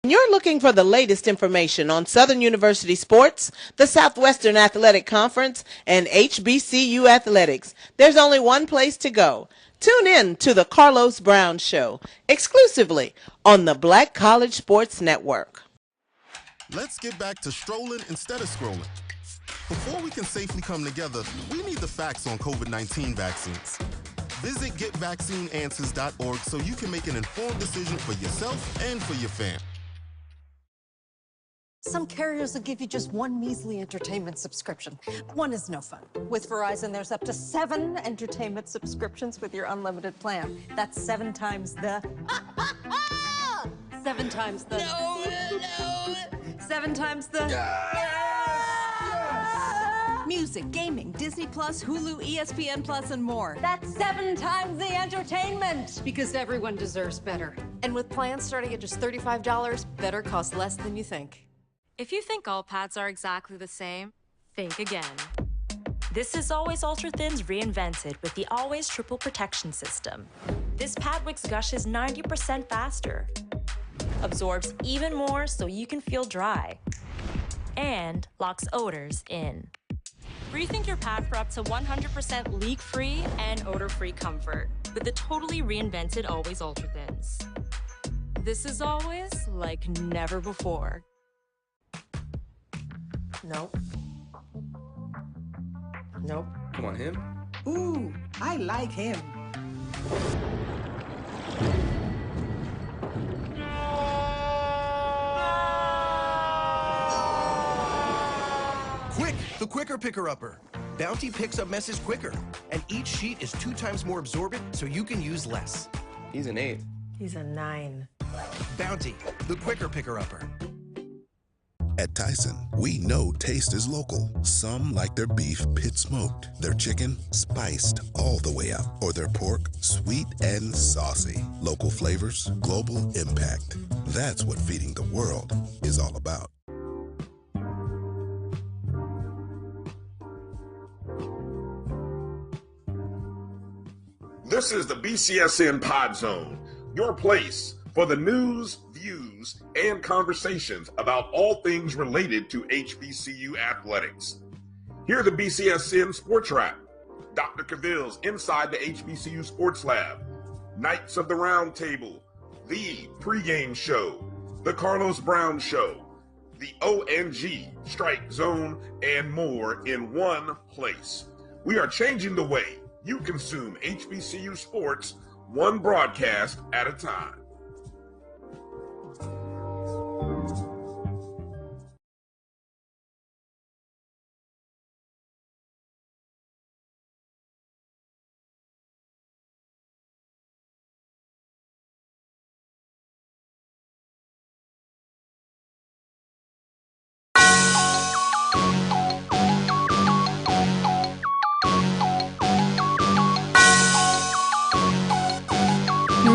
You're looking for the latest information on Southern University sports, the Southwestern Athletic Conference, and HBCU athletics. There's only one place to go. Tune in to the Carlos Brown Show, exclusively on the Black College Sports Network. Let's get back to strolling instead of scrolling. Before we can safely come together, we need the facts on COVID-19 vaccines. Visit getvaccineanswers.org so you can make an informed decision for yourself and for your family. Some carriers will give you just one measly entertainment subscription. One is no fun. With Verizon, there's up to 7 entertainment subscriptions with your unlimited plan. That's 7 times the... 7 times the... No. 7 times the... Music, gaming, Disney+, Hulu, ESPN+, and more. That's 7 times the entertainment! Because everyone deserves better. And with plans starting at just $35, better costs less than you think. If you think all pads are exactly the same, think again. This is Always Ultra Thins reinvented with the Always Triple Protection System. This pad wicks gushes 90% faster, absorbs even more so you can feel dry, and locks odors in. Rethink your pad for up to 100% leak-free and odor-free comfort with the totally reinvented Always Ultra Thins. This is always like never before. Nope. Nope. Come on, him? Ooh, I like him. Quick, the quicker picker-upper. Bounty picks up messes quicker, and each sheet is 2 times more absorbent, so you can use less. He's an 8. He's a 9. Bounty, the quicker picker-upper. At Tyson, we know taste is local. Some like their beef pit smoked, their chicken spiced all the way up, or their pork sweet and saucy. Local flavors, global impact. That's what feeding the world is all about. This is the BCSN Pod Zone, your place for the news, views, and conversations about all things related to HBCU athletics. Here are the BCSN Sports Wrap, Dr. Cavil's Inside the HBCU Sports Lab, Knights of the Round Table, the pregame show, the Carlos Brown Show, the ONG Strike Zone, and more in one place. We are changing the way you consume HBCU sports, one broadcast at a time.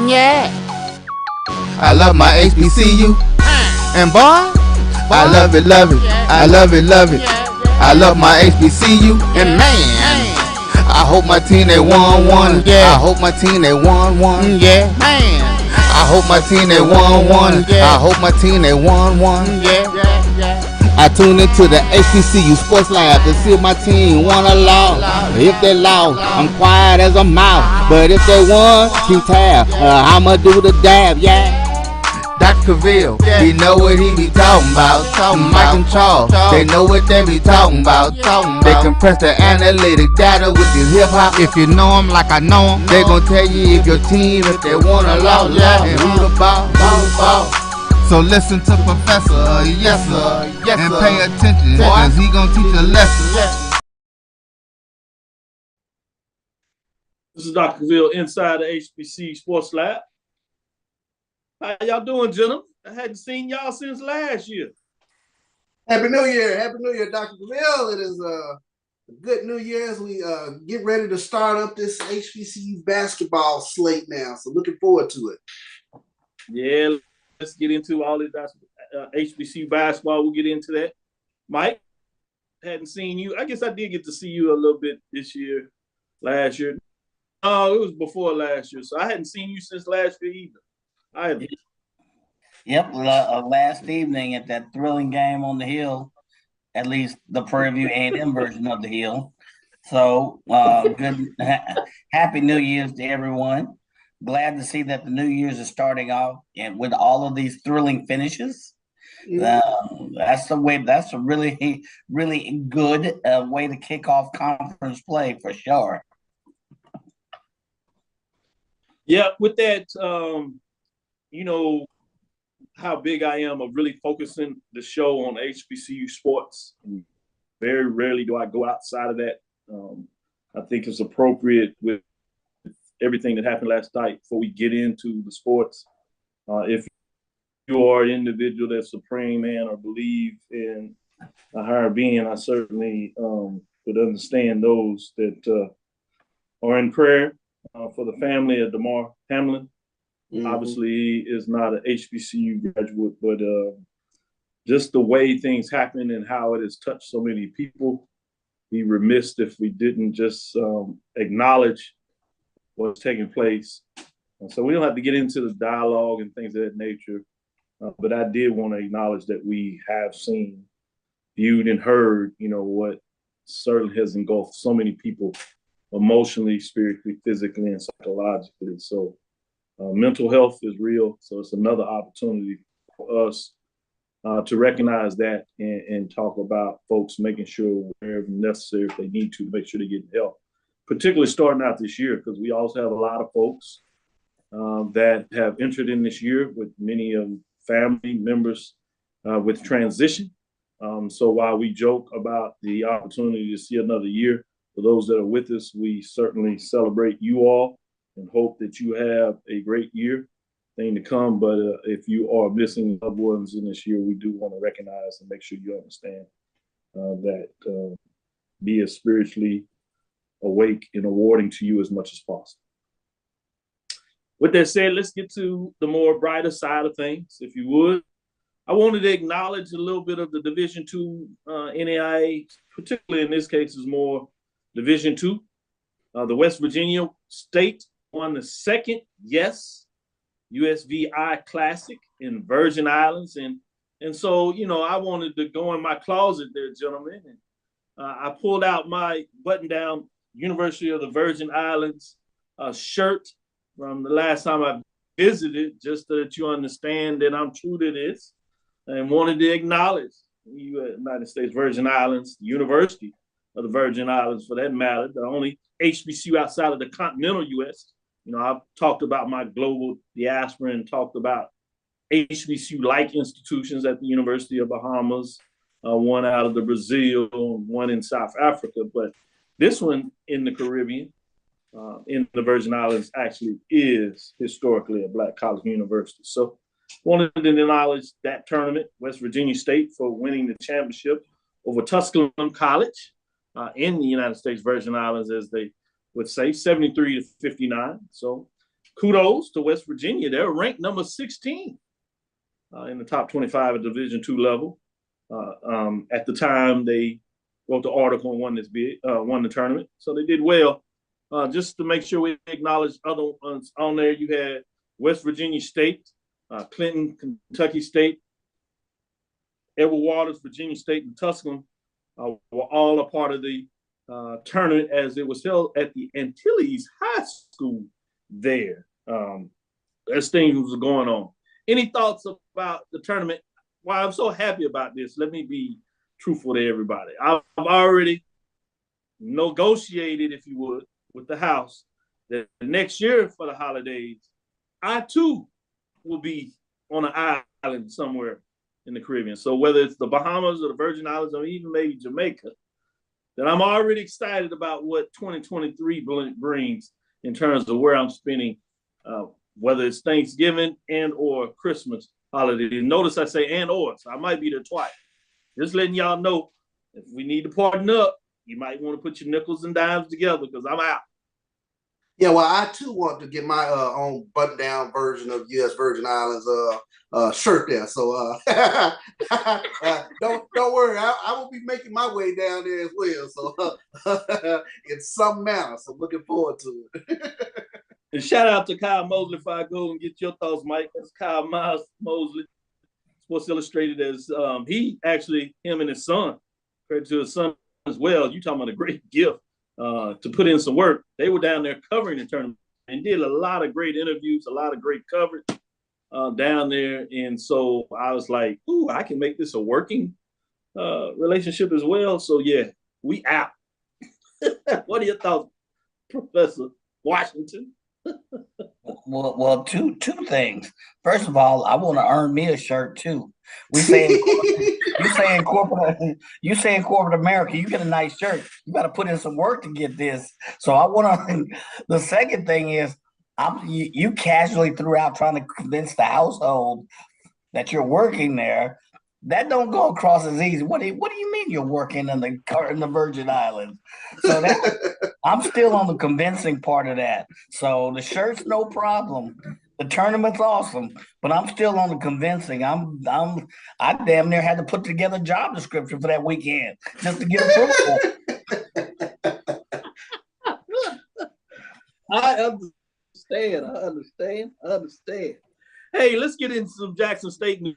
Yeah. I love my HBCU. And boy, I love it, love it. I love it, love it. I love my HBCU. And man, I hope my team they won one. I hope my team they won one. Yeah. Man, I hope my team they won one. I hope my team they won one. Yeah. I tune into the HBCU Sports Lab to see if my team won or lost. If they lost, I'm quiet as a mouse. But if they won, keep tab. I'ma do the dab, yeah. Dr. Cavil, he know what he be talking about. Mike and Charles, they know what they be talking about. They compress the analytic data with this hip hop. If you know them like I know them, they gon' tell you if your team, if they won or lost, and who the ball. So listen to Professor, yes sir, and pay attention, cause he gon' teach a lesson. This is Dr. Cavil inside the HBCU Sports Lab. How y'all doing, gentlemen? I hadn't seen y'all since last year. Happy New Year. Happy New Year, Dr. Cavil. It is a good New Year as we get ready to start up this HBCU basketball slate now. So looking forward to it. Yeah, let's get into all this HBCU basketball. We'll get into that. Mike, hadn't seen you. I guess I did get to see you a little bit this year, last year. Oh, it was before last year. So I hadn't seen you since last year either. Yep, last evening at that thrilling game on the hill, at least the Prairie View A&M version of the hill. So good, happy New Year's to everyone. Glad to see that the New Year's is starting off and with all of these thrilling finishes. That's the way. That's a really, really good way to kick off conference play for sure. Yeah, with that, you know how big I am of really focusing the show on HBCU sports. Very rarely do I go outside of that. I think it's appropriate with everything that happened last night before we get into the sports. If you are an individual that's a praying man or believe in a higher being, I certainly would understand those that are in prayer for the family of DeMar Hamlin. Obviously, he is not an HBCU graduate, but just the way things happen and how it has touched so many people, be remiss if we didn't just acknowledge what's taking place. So we don't have to get into the dialogue and things of that nature, but I did want to acknowledge that we have seen, viewed, and heard, what certainly has engulfed so many people emotionally, spiritually, physically, and psychologically. So mental health is real. So it's another opportunity for us to recognize that and talk about folks making sure wherever necessary, if they need to, make sure they get help, particularly starting out this year, because we also have a lot of folks that have entered in this year with many of family members with transition. So while we joke about the opportunity to see another year, for those that are with us, we certainly celebrate you all and hope that you have a great year thing to come. But if you are missing loved ones in this year, we do want to recognize and make sure you understand that be as spiritually awake and awarding to you as much as possible. With that said, let's get to the more brighter side of things, if you would. I wanted to acknowledge a little bit of the Division II NAIA, particularly in this case is more Division II. The West Virginia State won the second USVI Classic in Virgin Islands. And so, I wanted to go in my closet there, gentlemen. And I pulled out my button-down University of the Virgin Islands shirt from the last time I visited, just so that you understand that I'm true to this, and wanted to acknowledge the United States Virgin Islands, the University of the Virgin Islands for that matter, the only HBCU outside of the continental U.S. I've talked about my global diaspora and talked about HBCU-like institutions at the University of Bahamas, one out of the Brazil, one in South Africa, but this one in the Caribbean, in the Virgin Islands, actually is historically a Black college university. So wanted to acknowledge that tournament, West Virginia State for winning the championship over Tusculum College in the United States Virgin Islands, as they would say, 73-59. So kudos to West Virginia. They're ranked number 16 in the top 25 at Division II level. At the time they wrote the article and won the tournament. So they did well. Just to make sure we acknowledge other ones on there, you had West Virginia State, Clinton, Kentucky State, Edward Waters, Virginia State, and Tusculum were all a part of the tournament as it was held at the Antilles High School there. As things was going on. Any thoughts about the tournament? Why I'm so happy about this, let me be truthful to everybody. I've already negotiated, if you would, with the house that next year for the holidays, I too will be on an island somewhere in the Caribbean. So whether it's the Bahamas or the Virgin Islands or even maybe Jamaica, that I'm already excited about what 2023 brings in terms of where I'm spending, whether it's Thanksgiving and or Christmas holiday. Notice I say and or, so I might be there twice. Just letting y'all know, if we need to partner up, you might want to put your nickels and dimes together because I'm out. Yeah, well, I too want to get my own button-down version of U.S. Virgin Islands shirt there. So don't worry, I will be making my way down there as well. So in some manner, so looking forward to it. And shout out to Kyle Mosley if I go and get your thoughts, Mike. That's Kyle Miles Mosley, Sports Illustrated, as him and his son, credit to his son as well. You talking about a great gift to put in some work. They were down there covering the tournament and did a lot of great interviews, a lot of great coverage down there. And so I was like, ooh, I can make this a working relationship as well. So yeah, we out. What are your thoughts, Professor Washington? Well, two things. First of all, I want to earn me a shirt too. You say in corporate America, you get a nice shirt. You got to put in some work to get this. So I want to. The second thing is, you casually threw out trying to convince the household that you're working there. That don't go across as easy. What do you mean you're working in the Virgin Islands? So I'm still on the convincing part of that. So the shirt's no problem. The tournament's awesome, but I'm still on the convincing. I damn near had to put together a job description for that weekend just to get approval. I understand. Hey, let's get into some Jackson State news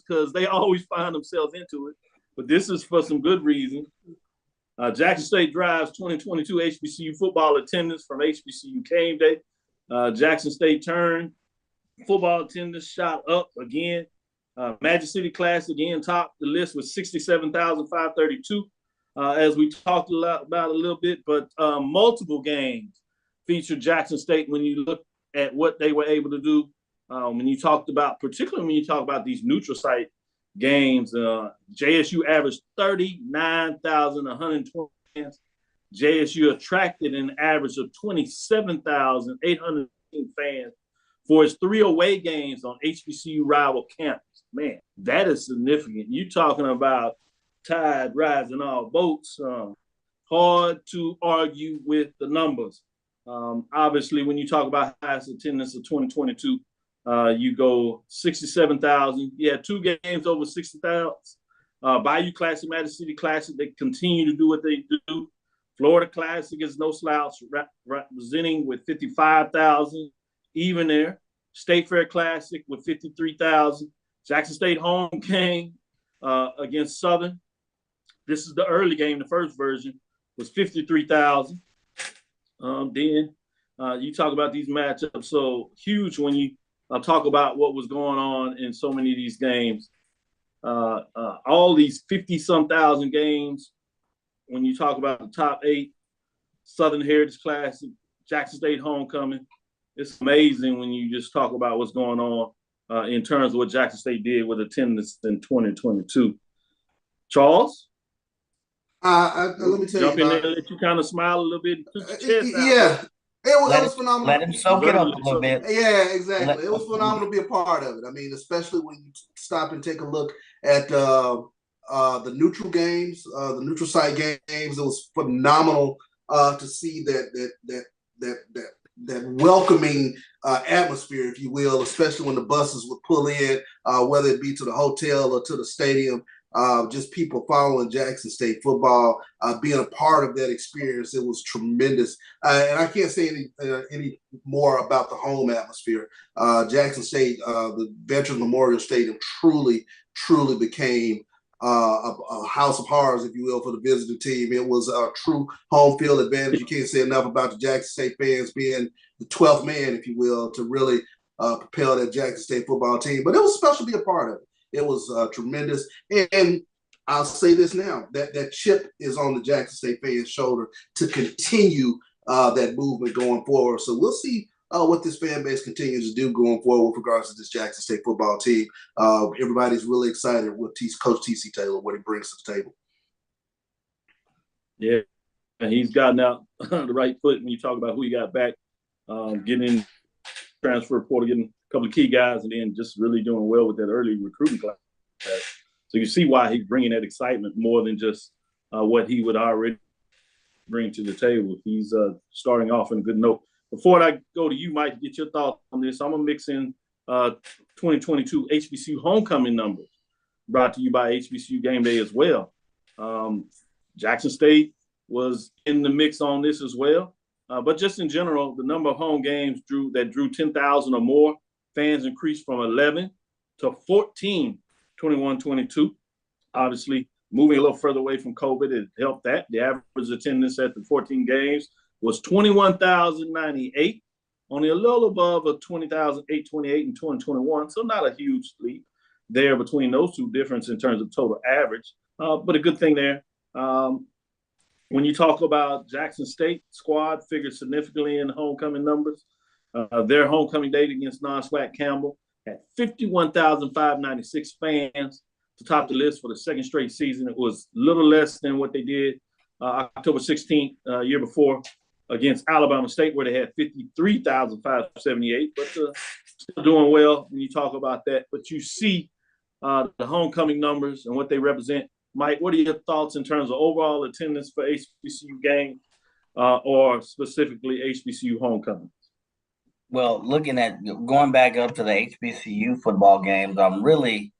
because they always find themselves into it. But this is for some good reason. Jackson State drives 2022 HBCU football attendance from HBCU game day. Jackson State turned football attendance shot up again. Magic City Class again topped the list with 67,532. As we talked about a little bit, but multiple games featured Jackson State when you look at what they were able to do. Particularly when you talk about these neutral site games, JSU averaged 39,120 fans. JSU attracted an average of 27,800 fans for its 3 away games on HBCU rival campus. Man, that is significant. You're talking about tide rising all boats. Hard to argue with the numbers. Obviously, when you talk about highest attendance of 2022, you go 67,000. Yeah, 2 games over 60,000. Bayou Classic, Magic City Classic, they continue to do what they do. Florida Classic is no slouch, representing with 55,000, even there. State Fair Classic with 53,000. Jackson State home game against Southern. This is the early game. The first version was 53,000. Then you talk about these matchups, so huge when you talk about what was going on in so many of these games. All these 50-some thousand games, when you talk about the top 8, Southern Heritage Classic, Jackson State Homecoming, it's amazing when you just talk about what's going on in terms of what Jackson State did with attendance in 2022. Charles? Let me tell Jump you. in there and let you kind of smile a little bit. Yeah. It was phenomenal. Let him soak it up a little bit. Yeah, exactly. It was phenomenal to be a part of it. I mean, especially when you stop and take a look at the neutral games, the neutral site games. It was phenomenal to see that welcoming atmosphere, if you will, especially when the buses would pull in, whether it be to the hotel or to the stadium. Just people following Jackson State football, being a part of that experience. It was tremendous. And I can't say any more about the home atmosphere. Jackson State, the Veterans Memorial Stadium truly became a house of horrors, if you will, for the visiting team. It was a true home field advantage. You can't say enough about the Jackson State fans being the 12th man, if you will, to really propel that Jackson State football team. But it was special to be a part of it. It was tremendous. And I'll say this now, that chip is on the Jackson State fans' shoulder to continue that movement going forward. So we'll see what this fan base continues to do going forward with regards to this Jackson State football team. Everybody's really excited with Coach T.C. Taylor, what he brings to the table. Yeah, and he's gotten out the right foot when you talk about who he got back, getting in transfer portal, getting a couple of key guys, and then just really doing well with that early recruiting class. So you see why he's bringing that excitement more than just what he would already bring to the table. He's starting off on a good note. Before I go to you, Mike, get your thoughts on this, I'm going to mix in 2022 HBCU homecoming numbers brought to you by HBCU Game Day as well. Jackson State was in the mix on this as well. But just in general, the number of home games that drew 10,000 or more fans increased from 11 to 14, 21-22. Obviously, moving a little further away from COVID, it helped that. The average attendance at the 14 games was 21,098, only a little above a 20,828 in 2021. So not a huge leap there between those two difference in terms of total average. But a good thing there. When you talk about Jackson State squad figured significantly in homecoming numbers. Their homecoming date against non-SWAC Campbell had 51,596 fans to top the list for the second straight season. It was a little less than what they did October 16th, year before, against Alabama State, where they had 53,578, but still doing well when you talk about that. But you see the homecoming numbers and what they represent. Mike, what are your thoughts in terms of overall attendance for HBCU games or specifically HBCU homecoming? Well, looking at going back up to the HBCU football games, I'm really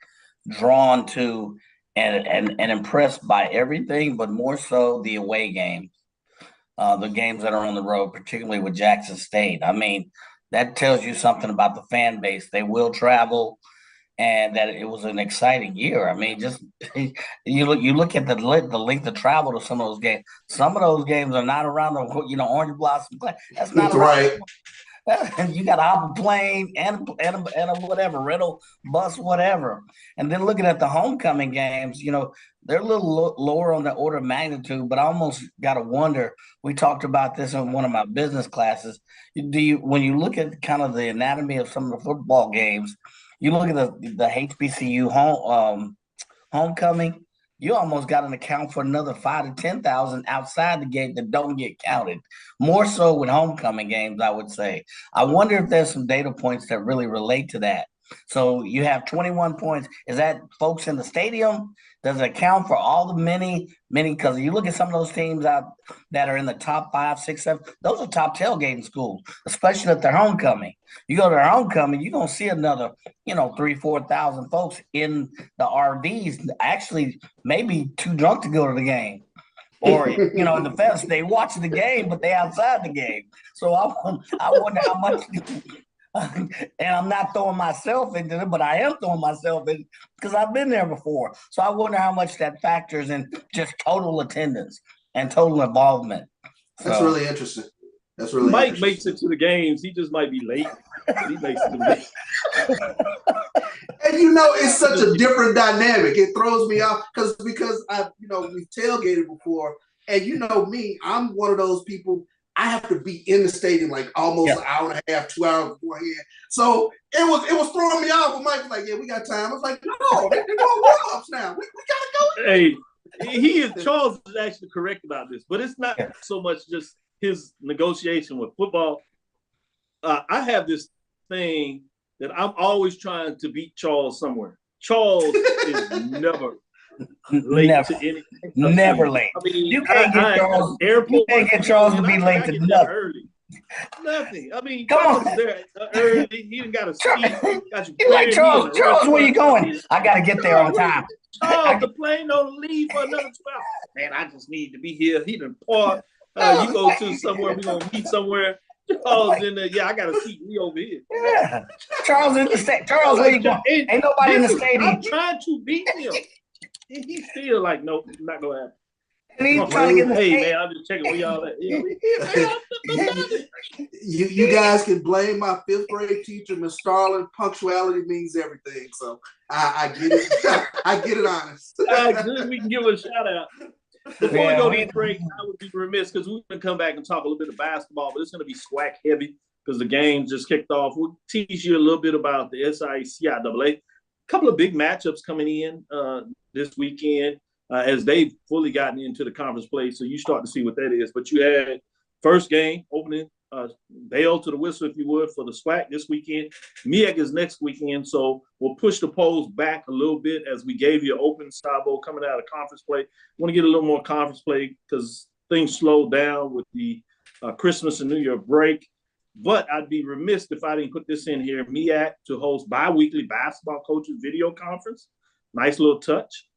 drawn to and impressed by everything, but more so the away games, the games that are on the road, particularly with Jackson State. I mean, that tells you something about the fan base. They will travel. And that it was an exciting year. I mean, just you look at the length of travel to some of those games. Some of those games are not around the Orange Blossom. That's not right. You got to hop a plane and a whatever rental bus, whatever. And then looking at the homecoming games, they're a little lower on the order of magnitude. But I almost got to wonder. We talked about this in one of my business classes. When you look at kind of the anatomy of some of the football games. You look at the HBCU homecoming, you almost got an account for another 5,000 to 10,000 outside the gate that don't get counted. More so with homecoming games, I would say. I wonder if there's some data points that really relate to that. So you have 21 points. Is that folks in the stadium? Does it account for all the many? Because you look at some of those teams out that are in the top 5, 6, 7, those are top tailgating schools, especially at their homecoming. You go to their homecoming, you're going to see another, 3,000, 4,000 folks in the RVs, actually maybe too drunk to go to the game. Or, in the fence, they watch the game, but they outside the game. So I wonder how much – and I'm not throwing myself into it, but I am throwing myself in because I've been there before. So I wonder how much that factors in just total attendance and total involvement. That's really interesting. That's really Mike makes it to the games. He just might be late. He makes it to the games. And it's such a different dynamic. It throws me off because I've we've tailgated before, and me, I'm one of those people. I have to be in the stadium like almost an hour and a half, 2 hours beforehand. So it was throwing me off. But Mike was like, "Yeah, we got time." I was like, "No, they're doing warm-ups now. We gotta go." Hey, Charles is actually correct about this, but it's not so much just his negotiation with football. I have this thing that I'm always trying to beat Charles somewhere. Charles is never late to anything. Never late. I mean, you can't get Charles. You can't get Charles to be late to nothing. Early. Nothing. I mean, come Charles on. Is there early. He didn't got a seat. You're like Charles, where you going? I got to get there on time. Charles, the plane don't leave for another 12. Man, I just need to be here. He done parked. You go to somewhere. We're gonna meet somewhere. Charles in there. Yeah, I got a seat. We over here. Yeah, Charles in the state. Charles, where you going? Ain't nobody in the stadium. I'm trying to beat him. He's still like, nope, not gonna happen. And he's trying to get in the Hey, man, I'm just checking where y'all at. You guys can blame my 5th grade teacher, Miss Starling. Punctuality means everything. So I get it. I get it honest. Good, we can give her a shout out. Before we go to the break, I would be remiss because we're going to come back and talk a little bit of basketball, but it's going to be SWAC heavy because the game just kicked off. We'll teach you a little bit about the SIAA. A couple of big matchups coming in this weekend as they've fully gotten into the conference play, so you start to see what that is. But you had first game opening, bell to the whistle, if you would, for the SWAC this weekend. MEAC is next weekend, so we'll push the polls back a little bit as we gave you an open style bowl coming out of conference play. Want to get a little more conference play because things slowed down with the Christmas and New Year break. But I'd be remiss if I didn't put this in here. MEAC to host bi-weekly basketball coaches video conference. Nice little touch.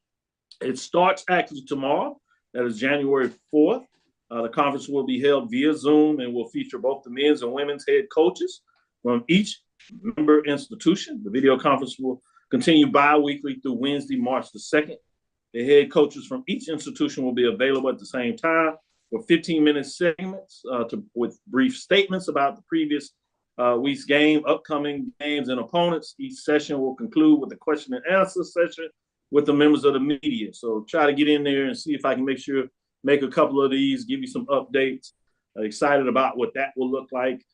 It starts actually tomorrow. That is January 4th. The conference will be held via Zoom and will feature both the men's and women's head coaches from each member institution. The video conference will continue bi-weekly through Wednesday, March the 2nd. The head coaches from each institution will be available at the same time for 15-minute segments with brief statements about the previous week's game, upcoming games, and opponents. Each session will conclude with a question and answer session with the members of the media. So try to get in there and see if I can make a couple of these, give you some updates. Excited about what that will look like.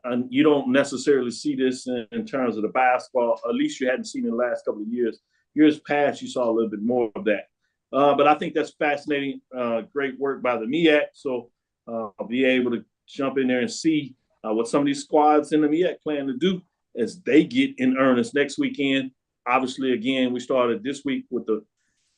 And you don't necessarily see this in terms of the basketball. At least you hadn't seen it in the last couple of years. Years past, you saw a little bit more of that. But I think that's fascinating. Great work by the MEAC. So I'll be able to jump in there and see what some of these squads in the MEAC plan to do as they get in earnest next weekend. Obviously, again, we started this week with the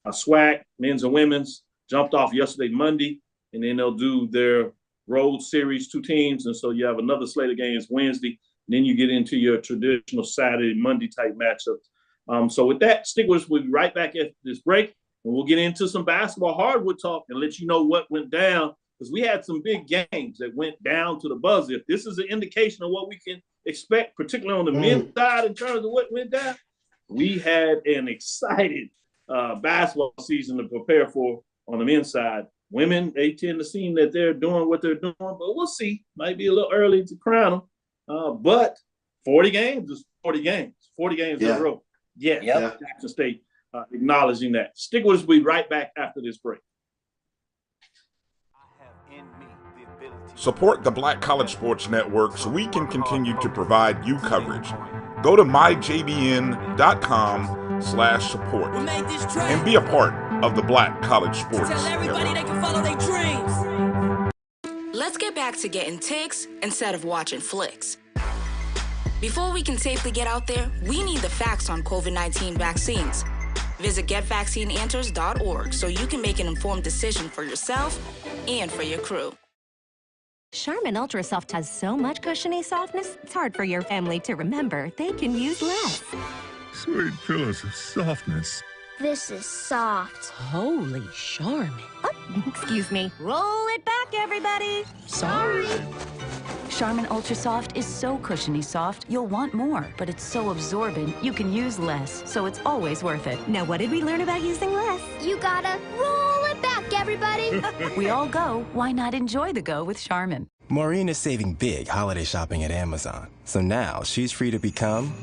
SWAC, men's and women's, jumped off yesterday, Monday, and then they'll do their road series, 2 teams. And so you have another slate of games Wednesday. And then you get into your traditional Saturday, Monday type matchups. So with that, stick with us. We'll be right back after this break. And we'll get into some basketball hardwood talk and let you know what went down. Because we had some big games that went down to the buzzer. If this is an indication of what we can expect, particularly on the men's side in terms of what went down, we had an excited basketball season to prepare for on the men's side. Women, they tend to seem that they're doing what they're doing, but we'll see. Might be a little early to crown them. But 40 games is 40 games. 40 games in a row. Yes, Jackson State acknowledging that. Stick with us. We'll be right back after this break. Support the Black College Sports Network so we can continue to provide you coverage. Go to myjbn.com/support and be a part of the Black College Sports Network. They can follow their dreams. Let's get back to getting ticks instead of watching flicks. Before we can safely get out there, we need the facts on COVID-19 vaccines. Visit getvaccineanswers.org so you can make an informed decision for yourself and for your crew. Charmin Ultra Soft has so much cushiony softness, it's hard for your family to remember they can use less. Sweet pillows of softness. This is soft. Holy Charmin. Oh, excuse me. Roll it back, everybody. Sorry. Charmin Ultra Soft is so cushiony soft, you'll want more, but it's so absorbent, you can use less, so it's always worth it. Now, what did we learn about using less? You gotta roll it back, everybody. We all go. Why not enjoy the go with Charmin? Maureen is saving big holiday shopping at Amazon, so now she's free to become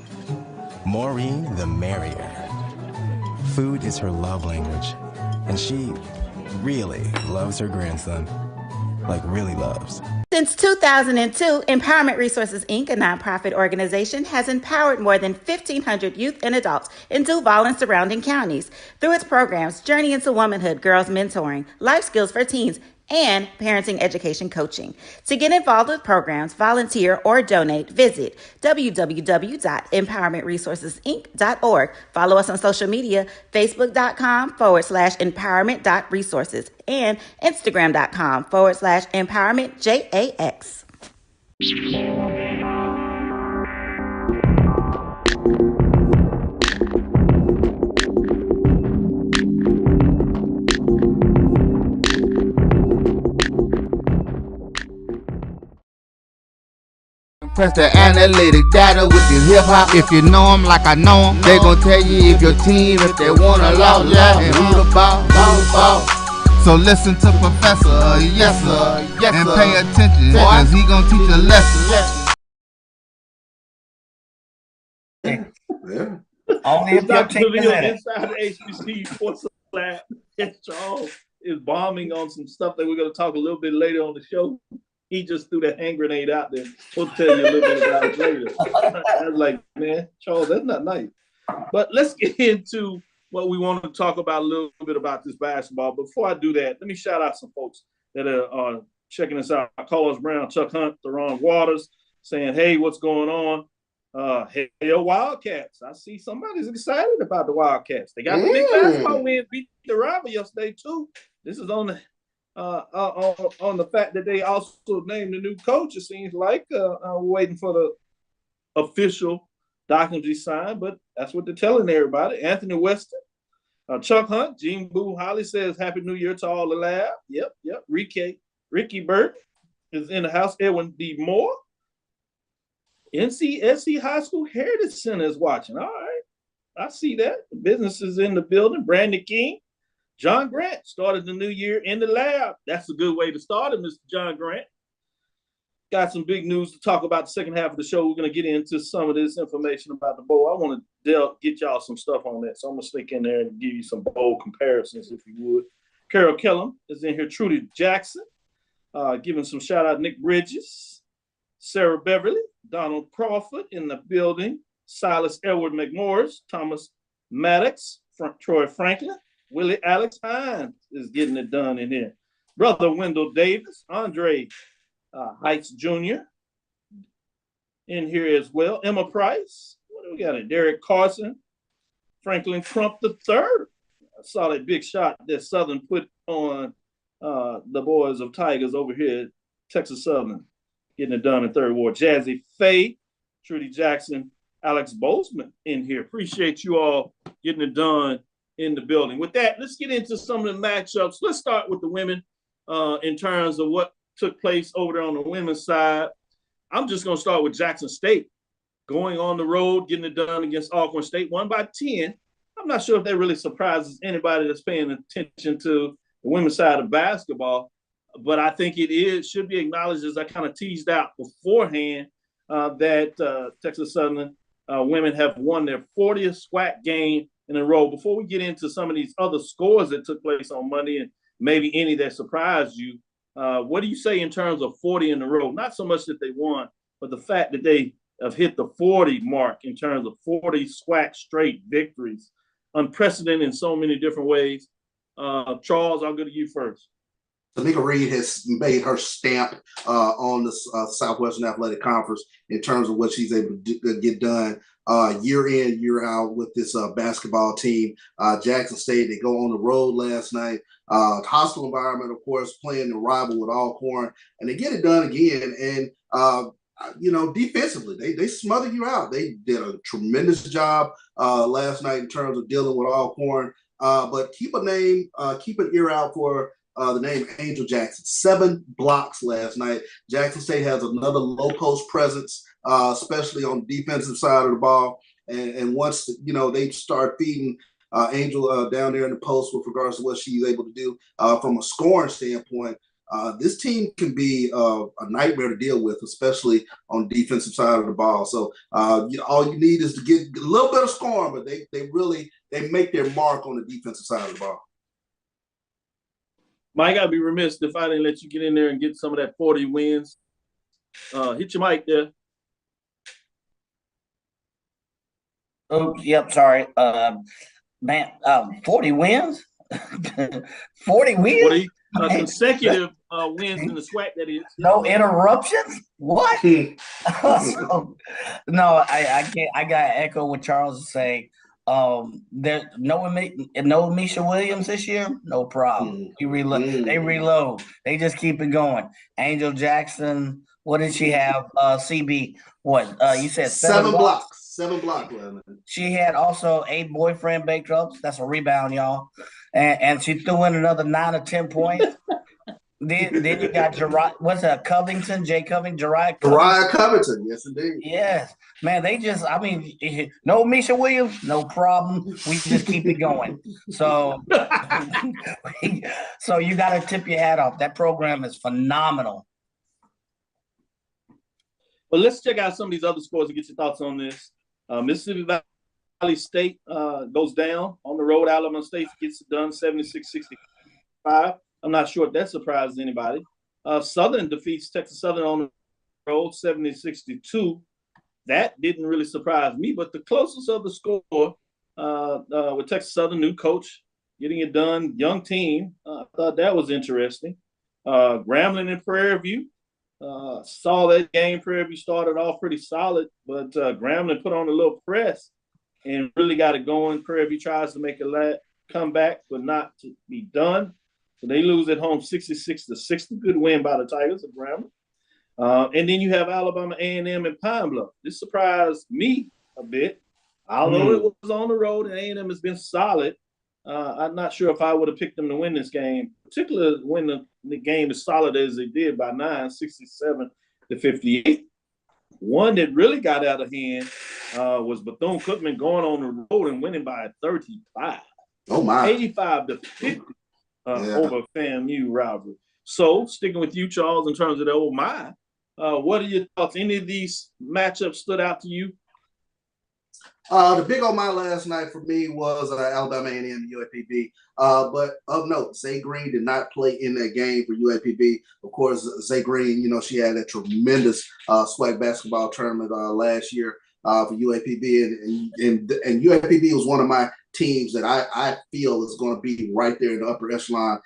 Maureen the Merrier. Food is her love language, and she really loves her grandson. Like, really loves. Since 2002, Empowerment Resources, Inc., a nonprofit organization, has empowered more than 1,500 youth and adults in Duval and surrounding counties through its programs Journey into Womanhood, Girls Mentoring, Life Skills for Teens, and parenting education coaching. To get involved with programs, volunteer, or donate, visit www.empowermentresourcesinc.org. Follow us on social media, facebook.com/empowerment.resources and instagram.com/empowermentjax. Press the analytic data with the hip hop. If you know them like I know them, they gon' tell you if your team, if they wanna lose, and who the ball. So listen to Professor, yes sir, and pay attention, cause he gon' teach a lesson. Only if you're taking it. Inside the HBCU Sports Lab, Charles is bombing on some stuff that we're going to talk a little bit later on the show. He just threw that hand grenade out there. We'll tell you a little bit about it later. I was like, man, Charles, that's not nice. But let's get into what we want to talk about a little bit about this basketball. Before I do that, let me shout out some folks that are checking us out. Carlos Brown, Chuck Hunt, Theron Waters, saying, hey, what's going on? Hey, Wildcats. I see somebody's excited about the Wildcats. They got the big basketball win, beat the rival yesterday, too. This is on the fact that they also named the new coach. It seems like we're waiting for the official document to be signed, but that's what they're telling everybody. Anthony Weston, Chuck Hunt, Gene Boo Holly says Happy New Year to all the lab. Yep. Rike Ricky Burt is in the house. Edwin D. Moore. NCSC High School Heritage Center is watching. All right. I see that. The business is in the building. Brandon King. John Grant started the new year in the lab. That's a good way to start it, Mr. John Grant. Got some big news to talk about the second half of the show. We're going to get into some of this information about the bowl. I want to get y'all some stuff on that. So I'm going to sneak in there and give you some bowl comparisons, if you would. Carol Kellum is in here. Trudy Jackson, giving some shout out. Nick Bridges, Sarah Beverly, Donald Crawford in the building. Silas Edward McMorris, Thomas Maddox, Troy Franklin, Willie Alex Hines is getting it done in here. Brother Wendell Davis, Andre Heights Jr. in here as well. Emma Price. What do we got in? Derek Carson, Franklin Crump III. I saw that big shot that Southern put on the boys of Tigers over here at Texas Southern, getting it done in Third Ward. Jazzy Faye, Trudy Jackson, Alex Bozeman in here. Appreciate you all getting it done in the building. With that, let's get into some of the matchups. Let's start with the women in terms of what took place over there on the women's side. I'm just going to start with Jackson State going on the road, getting it done against Alcorn State, won by 10. I'm not sure if that really surprises anybody that's paying attention to the women's side of basketball, but I think it should be acknowledged, as I kind of teased out beforehand, that Texas Southern women have won their 40th SWAC game in a row. Before we get into some of these other scores that took place on Monday and maybe any that surprised you, what do you say in terms of 40 in a row? Not so much that they won, but the fact that they have hit the 40 mark in terms of 40 SWAC straight victories. Unprecedented in so many different ways. Charles, I'll go to you first. Tamika Reed has made her stamp on the Southwestern Athletic Conference in terms of what she's able to get done year in, year out with this basketball team. Jackson State, they go on the road last night. Hostile environment, of course, playing the rival with Alcorn, and they get it done again. And defensively, they smother you out. They did a tremendous job last night in terms of dealing with Alcorn. But keep an ear out for the name Angel Jackson. 7 blocks last night. Jackson State has another low post presence, especially on the defensive side of the ball. And once they start feeding Angel down there in the post with regards to what she's able to do from a scoring standpoint, this team can be a nightmare to deal with, especially on the defensive side of the ball. So all you need is to get a little bit of scoring, but they make their mark on the defensive side of the ball. Mike, I'd be remiss if I didn't let you get in there and get some of that 40 wins. Hit your mic there. Oh, yep, sorry. 40 wins? 40 wins? 40 consecutive wins in the SWAC, that is. No interruptions? What? No, I can't. I got to echo what Charles is saying. There's no Misha Williams this year, no problem. They reload. They just keep it going. Angel Jackson, what did she have? CB, what? You said 7 blocks. 7 blocks. She had also 8 boyfriend bankrupt. That's a rebound, y'all. And she threw in another 9 or 10 points. Then you got Covington, Jay Covington, Jeriah Covington, yes indeed. Yes, man, no Misha Williams, no problem. We just keep it going. So, so you got to tip your hat off. That program is phenomenal. Well, let's check out some of these other scores and get your thoughts on this. Mississippi Valley State goes down on the road. Alabama State gets it done 76-65. I'm not sure if that surprises anybody. Southern defeats Texas Southern on the road 70-62. That didn't really surprise me, but the closest of the score with Texas Southern, new coach, getting it done, young team. I thought that was interesting. Grambling and Prairie View. Saw that game. Prairie View started off pretty solid, but Grambling put on a little press and really got it going. Prairie View tries to make a comeback, but not to be done. So they lose at home 66-60. Good win by the Tigers of Grambling. And then you have Alabama A&M and Pine Bluff. This surprised me a bit. Although it was on the road and A&M has been solid, I'm not sure if I would have picked them to win this game, particularly when the game is solid as they did by 9, 67-58. One that really got out of hand was Bethune-Cookman going on the road and winning by 35. Oh, my. 85-50 over FAMU rivalry. So, sticking with you, Charles, in terms of the oh my, what are your thoughts? Any of these matchups stood out to you? The big on my last night for me was Alabama A&M UAPB. But of note, Zay Green did not play in that game for UAPB. Of course, Zay Green, she had a tremendous swag basketball tournament last year for UAPB, and UAPB was one of my teams that I feel is going to be right there in the upper echelon,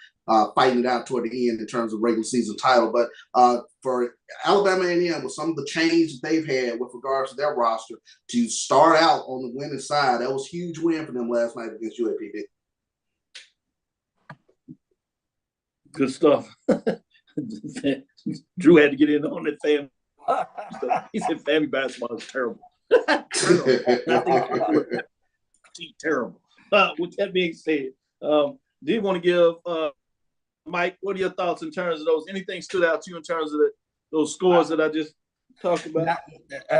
fighting it out toward the end in terms of regular season title. But for Alabama A&M, with some of the change that they've had with regards to their roster, to start out on the winning side, that was a huge win for them last night against UAPB. Good stuff. Drew had to get in on that family. He said family basketball is terrible. Terrible. With that being said, did want to give Mike, what are your thoughts in terms of those? Anything stood out to you in terms of those scores that I just talked about?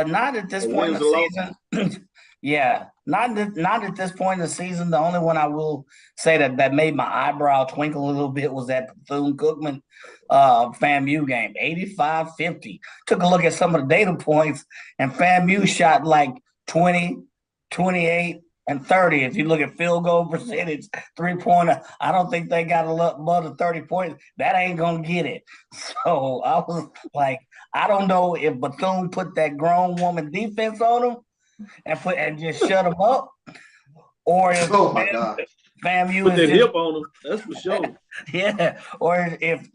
Not at this point in the season. Yeah, not at this point in the season. The only one I will say that made my eyebrow twinkle a little bit was that Bethune-Cookman FAMU game, 85-50. Took a look at some of the data points, and FAMU shot like 20, 28, and 30. If you look at field goal percentage, three-pointer, I don't think they got a lot more than 30 points. That ain't going to get it. So I was like, I don't know if Bethune put that grown woman defense on them and just shut them up, or if FAMU put is that just, hip on them. That's for sure. Yeah, or if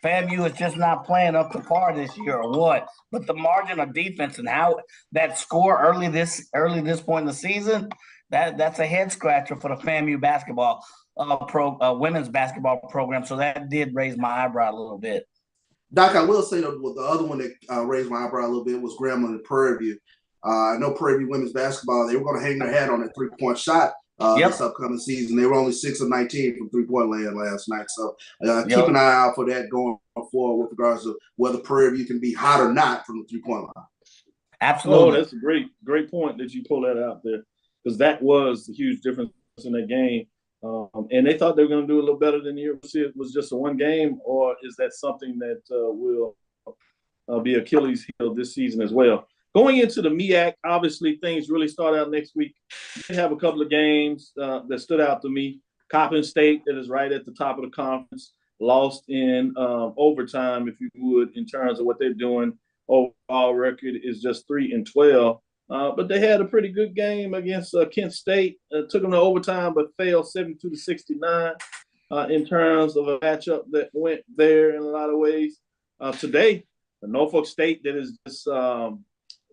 FAMU is just not playing up to par this year, or what. But the margin of defense and how that score early this point in the season, that's a head scratcher for the FAMU basketball women's basketball program. So that did raise my eyebrow a little bit. Doc, I will say that the other one that raised my eyebrow a little bit was Grambling and Prairie View. I know Prairie View women's basketball, they were going to hang their hat on that three-point shot this upcoming season. They were only 6 of 19 from three-point land last night. So keep an eye out for that going forward with regards to whether Prairie View can be hot or not from the three-point line. Absolutely. Oh, that's a great point that you pull that out there, because that was a huge difference in that game. And they thought they were going to do a little better than the year. It was just a one game, or is that something that will be Achilles' heel this season as well? Going into the MEAC, obviously things really start out next week. We have a couple of games that stood out to me. Coppin State, that is right at the top of the conference, lost in overtime, if you would, in terms of what they're doing. Overall record is just 3-12. But they had a pretty good game against Kent State. Took them to overtime, but failed 72-69 in terms of a matchup that went there in a lot of ways. Today, the Norfolk State that is just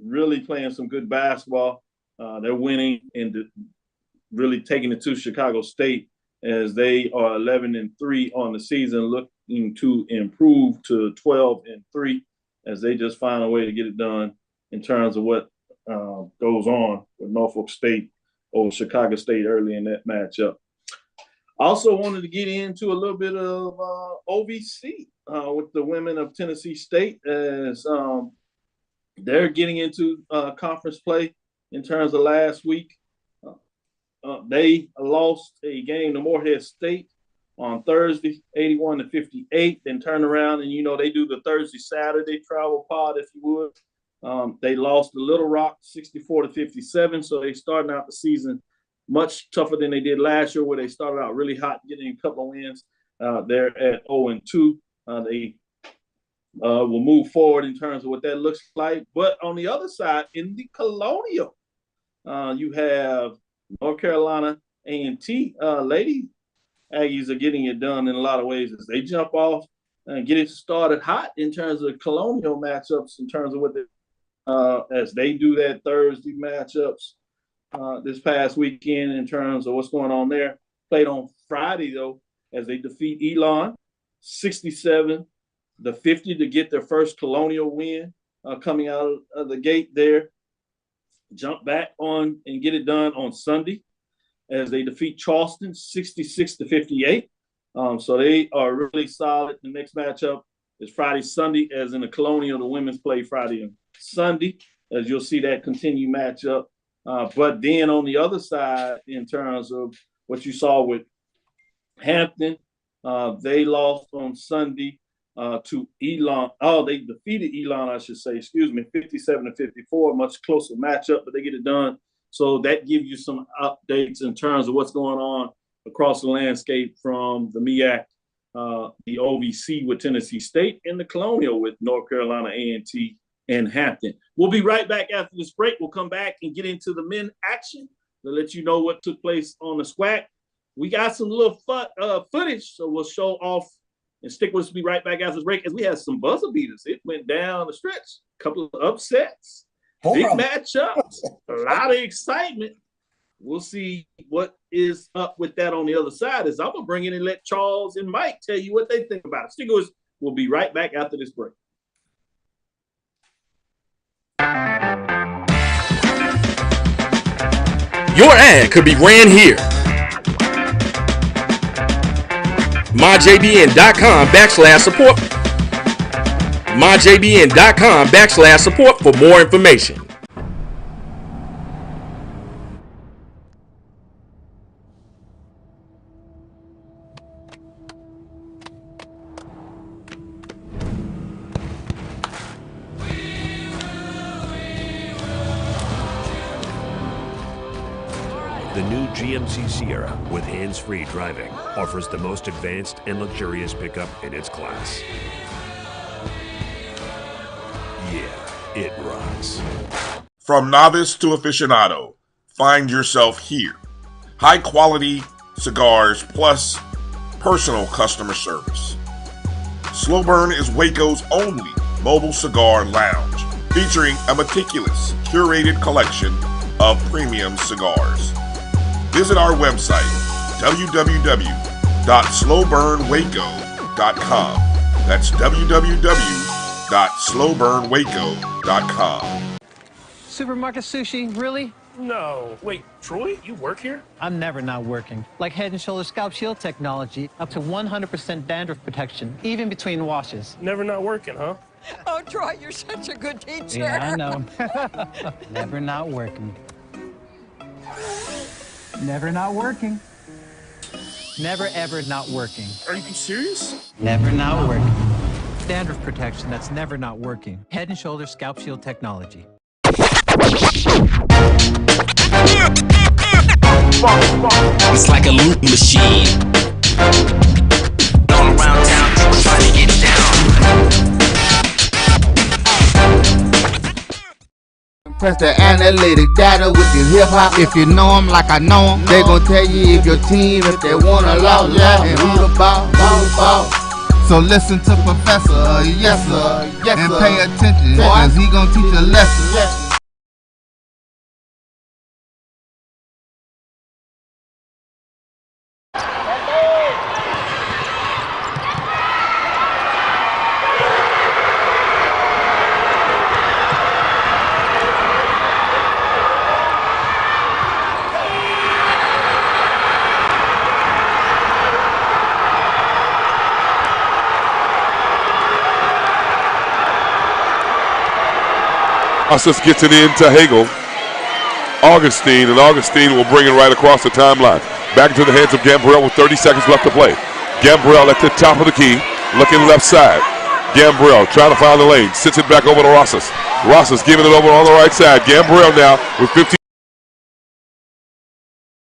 really playing some good basketball. They're winning and really taking it to Chicago State, as they are 11-3 on the season, looking to improve to 12-3 as they just find a way to get it done in terms of what goes on with Norfolk State over Chicago State early in that matchup. Also wanted to get into a little bit of OVC with the women of Tennessee State, as they're getting into conference play in terms of last week. They lost a game to Morehead State on Thursday, 81-58, then turn around and, they do the Thursday-Saturday travel pod, if you would. They lost to Little Rock 64-57, so they starting out the season much tougher than they did last year, where they started out really hot, getting a couple of wins. They're at 0-2. They will move forward in terms of what that looks like. But on the other side, in the Colonial, you have North Carolina A&T. Lady Aggies are getting it done in a lot of ways as they jump off and get it started hot in terms of Colonial matchups, in terms of what they as they do that Thursday matchups this past weekend in terms of what's going on there. Played on Friday, though, as they defeat Elon 67-50 to get their first Colonial win coming out of the gate there. Jump back on and get it done on Sunday as they defeat Charleston 66-58. So they are really solid. The next matchup is Friday, Sunday, as in the Colonial. The women's play Friday and Sunday, as you'll see that continued matchup. But then on the other side, in terms of what you saw with Hampton, they lost on Sunday to Elon. Oh, they defeated Elon, I should say, 57-54, much closer matchup, but they get it done. So that gives you some updates in terms of what's going on across the landscape from the MEAC, the OVC with Tennessee State, and the Colonial with North Carolina A&T and Hampton. We'll be right back after this break. We'll come back and get into the men action to let you know what took place on the SWAC. We got some little footage, so we'll show off and stick with us. We'll be right back after this break as we had some buzzer beaters. It went down the stretch, a couple of upsets, big matchups, a lot of excitement. We'll see what is up with that on the other side. As I'm going to bring in and let Charles and Mike tell you what they think about it. Stick with us. We'll be right back after this break. Your ad could be ran here. MyJBN.com/support. MyJBN.com/support for more information. The new GMC Sierra with hands-free driving offers the most advanced and luxurious pickup in its class. Yeah, it rocks. From novice to aficionado, find yourself here. High quality cigars plus personal customer service. Slow Burn is Waco's only mobile cigar lounge, featuring a meticulous, curated collection of premium cigars. Visit our website, www.slowburnwaco.com. That's www.slowburnwaco.com. Supermarket sushi, really? No. Wait, Troy, you work here? I'm never not working. Like Head & Shoulders Scalp Shield technology, up to 100% dandruff protection, even between washes. Never not working, huh? Oh, Troy, you're such a good teacher. Yeah, I know. Never not working. Never not working. Never ever not working. Are you serious? Never not working. Dandruff protection that's never not working. Head & Shoulders Scalp Shield technology. It's like a loot machine. All around town, people trying to get down. Press the analytic data with your hip hop. If you know them like I know them, they gon' tell you if your team, if they wanna lose, yeah, and who the ball. So listen to Professor, yes sir, and pay attention, cause he gon' teach a lesson. Process gets it into Hagel. Augustine, and Augustine will bring it right across the timeline. Back into the hands of Gambrell with 30 seconds left to play. Gambrell at the top of the key, looking left side. Gambrell trying to find the lane, sits it back over to Rosas. Rosas giving it over on the right side. Gambrell now with 15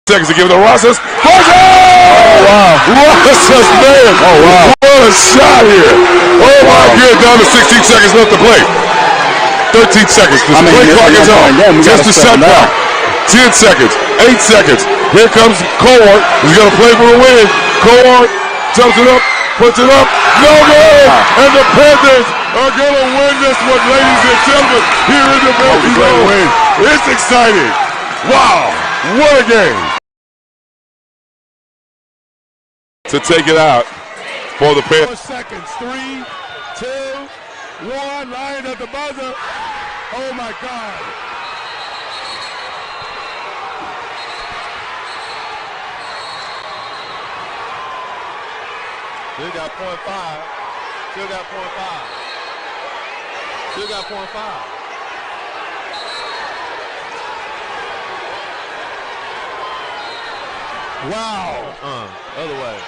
seconds to give it to Rosas. Oh, wow. Rosas, man. Oh, wow. What a shot here. Oh, my God. Down to 16 seconds left to play. 13 seconds. The play clock is on. Just a shot clock. 10 seconds. 8 seconds. Here comes Cohort. He's going to play for the win. Cohort jumps it up, puts it up. No good. And the Panthers are going to win this one, ladies and gentlemen. Here in the Milky Way. It's exciting. Wow. What a game. To take it out for the Panthers. 4 seconds. 3, 2, 1, line at the buzzer. Oh my God. Still got .5. Still got .5. Still got .5. Wow. Other way.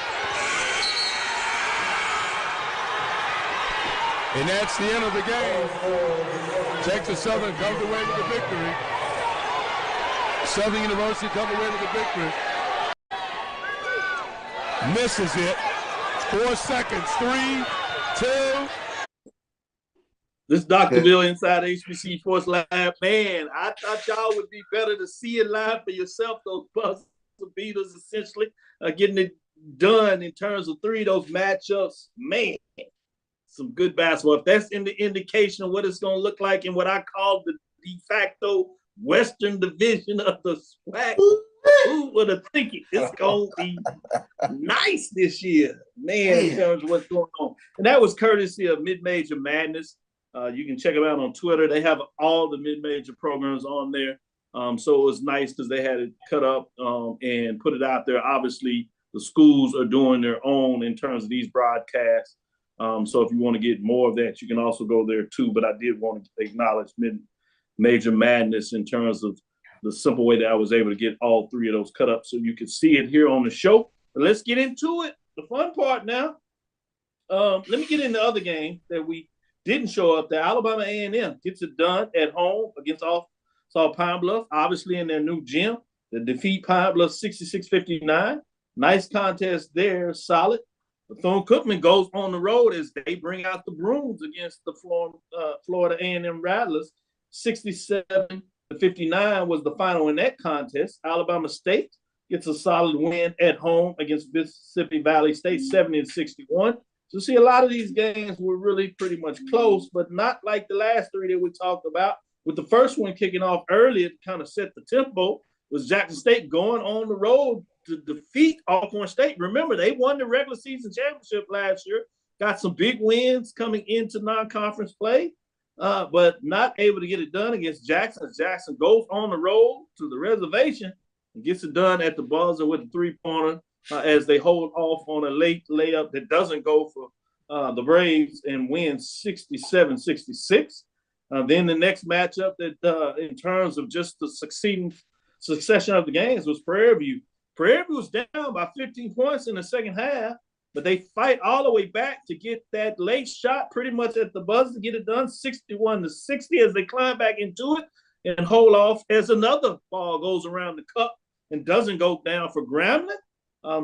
And that's the end of the game. Texas Southern comes away with the victory. Southern University comes away with the victory. Misses it. 4 seconds. 3, 2. This Dr. Bill inside HBC Sports Lab. Man, I thought y'all would be better to see it live for yourself. Those buzzer beaters essentially getting it done in terms of 3 of those matchups. Man, some good basketball. If that's in the indication of what it's going to look like in what I call the de facto Western Division of the SWAC, who would have think it's going to be nice this year, man, in terms of what's going on. And that was courtesy of Mid-Major Madness. You can check them out on Twitter. They have all the mid-major programs on there. So it was nice because they had it cut up and put it out there. Obviously, the schools are doing their own in terms of these broadcasts. So if you want to get more of that, you can also go there too. But I did want to acknowledge Mid-Major Madness in terms of the simple way that I was able to get all 3 of those cut up so you could see it here on the show. But let's get into it. The fun part now. Let me get into the other game that we didn't show up there. Alabama A&M gets it done at home against Pine Bluff, obviously in their new gym. They defeat Pine Bluff 66-59. Nice contest there, solid. Bethune-Cookman goes on the road as they bring out the brooms against the Florida A&M Rattlers. 67-59 was the final in that contest. Alabama State gets a solid win at home against Mississippi Valley State, 70-61. So see, a lot of these games were really pretty much close, but not like the last 3 that we talked about. With the first one kicking off early, it kind of set the tempo. Was Jackson State going on the road to defeat Alcorn State? Remember, they won the regular season championship last year, got some big wins coming into non-conference play, but not able to get it done against Jackson. Jackson goes on the road to the reservation and gets it done at the buzzer with the 3-pointer as they hold off on a late layup that doesn't go for the Braves and wins 67-66. Then the next matchup that in terms of just the succession of the games was Prairie View. Prairie View was down by 15 points in the second half, but they fight all the way back to get that late shot pretty much at the buzzer to get it done, 61-60 as they climb back into it and hold off as another ball goes around the cup and doesn't go down for Grambling.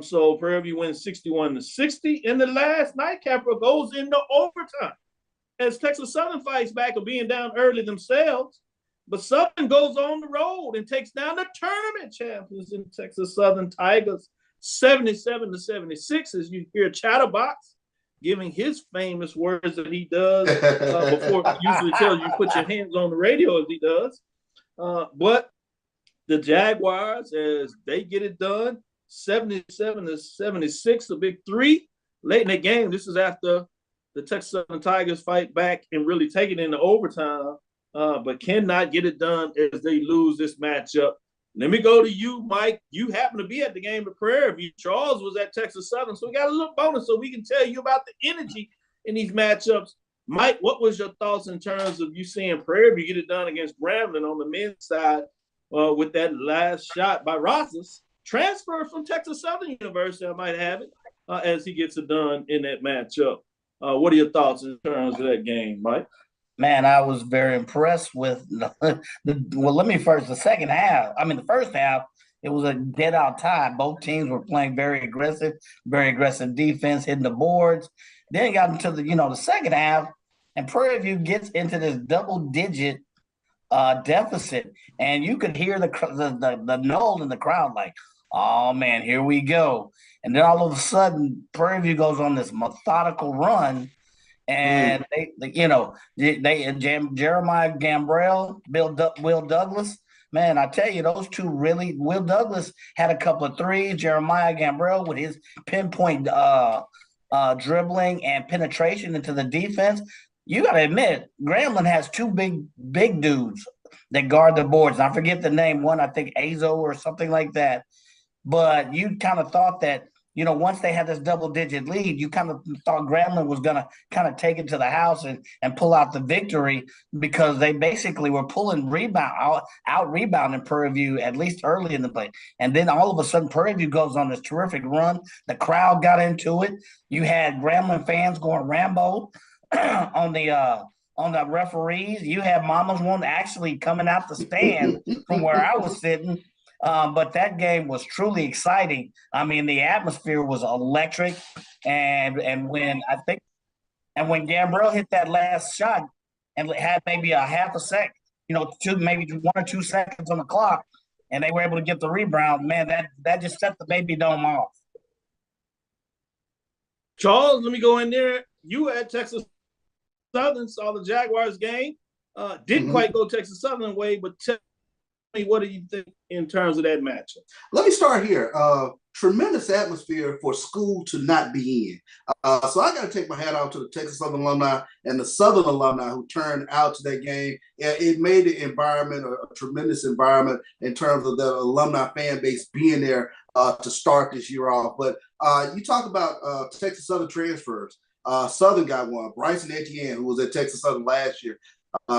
So Prairie View wins 61-60. And the last nightcapper goes into overtime as Texas Southern fights back of being down early themselves. But Southern goes on the road and takes down the tournament champions in Texas Southern Tigers, 77-76, as you hear Chatterbox giving his famous words that he does before he usually tells you put your hands on the radio as he does. But the Jaguars, as they get it done, 77-76, a big 3 late in the game. This is after the Texas Southern Tigers fight back and really take it into overtime, but cannot get it done as they lose this matchup. Let me go to you, Mike. You happen to be at the game at Prairie View. Charles was at Texas Southern, so we got a little bonus so we can tell you about the energy in these matchups. Mike, what was your thoughts in terms of you seeing Prairie View get it done against Grambling on the men's side with that last shot by Rosas? Transfer from Texas Southern University, I might have it, as he gets it done in that matchup. What are your thoughts in terms of that game, Mike? Man, I was very impressed with the second half. I mean, the first half, it was a dead-out tie. Both teams were playing very aggressive defense, hitting the boards. Then got into the second half, and Prairie View gets into this double-digit deficit, and you could hear the null in the crowd like, oh, man, here we go. And then all of a sudden, Prairie View goes on this methodical run, and Jeremiah Gambrell, Will Douglas, man, I tell you, those two really – Will Douglas had a couple of threes. Jeremiah Gambrell with his pinpoint dribbling and penetration into the defense. You got to admit, Grambling has 2 big dudes that guard the boards. I forget the name. One, I think Azo or something like that. But you kind of thought that once they had this double-digit lead, you kind of thought Grambling was going to kind of take it to the house and pull out the victory because they basically were pulling out rebounding Prairie View at least early in the play. And then all of a sudden, Prairie View goes on this terrific run. The crowd got into it. You had Grambling fans going Rambo on the referees. You had mamas one actually coming out the stand from where I was sitting. But that game was truly exciting. I mean, the atmosphere was electric, and when Gabriel hit that last shot and had maybe a half a sec, maybe 1 or 2 seconds on the clock, and they were able to get the rebound, man, that just set the baby dome off. Charles, let me go in there. You were at Texas Southern, saw the Jaguars game. Didn't quite go Texas Southern way, but tell me, what do you think in terms of that matchup? Let me start here. Tremendous atmosphere for school to not be in. So I got to take my hat off to the Texas Southern alumni and the Southern alumni who turned out to that game. It made the environment a tremendous environment in terms of the alumni fan base being there to start this year off. But you talk about Texas Southern transfers. Southern got one. Bryson Etienne, who was at Texas Southern last year,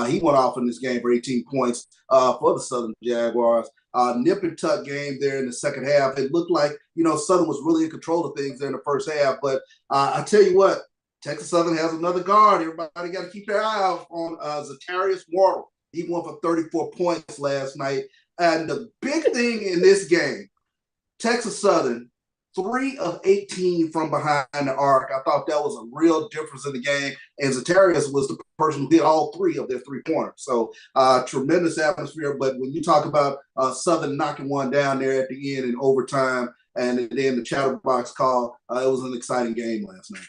he went off in this game for 18 points for the Southern Jaguars. Nip and tuck game there in the second half. It looked like, Southern was really in control of things there in the first half. But I tell you what, Texas Southern has another guard. Everybody got to keep their eye out on Zatarius Mortal. He won for 34 points last night. And the big thing in this game, Texas Southern, 3 of 18 from behind the arc. I thought that was a real difference in the game. And Zatarius was the person who did all 3 of their 3-pointers. So tremendous atmosphere. But when you talk about Southern knocking one down there at the end in overtime and then the chatterbox call, it was an exciting game last night.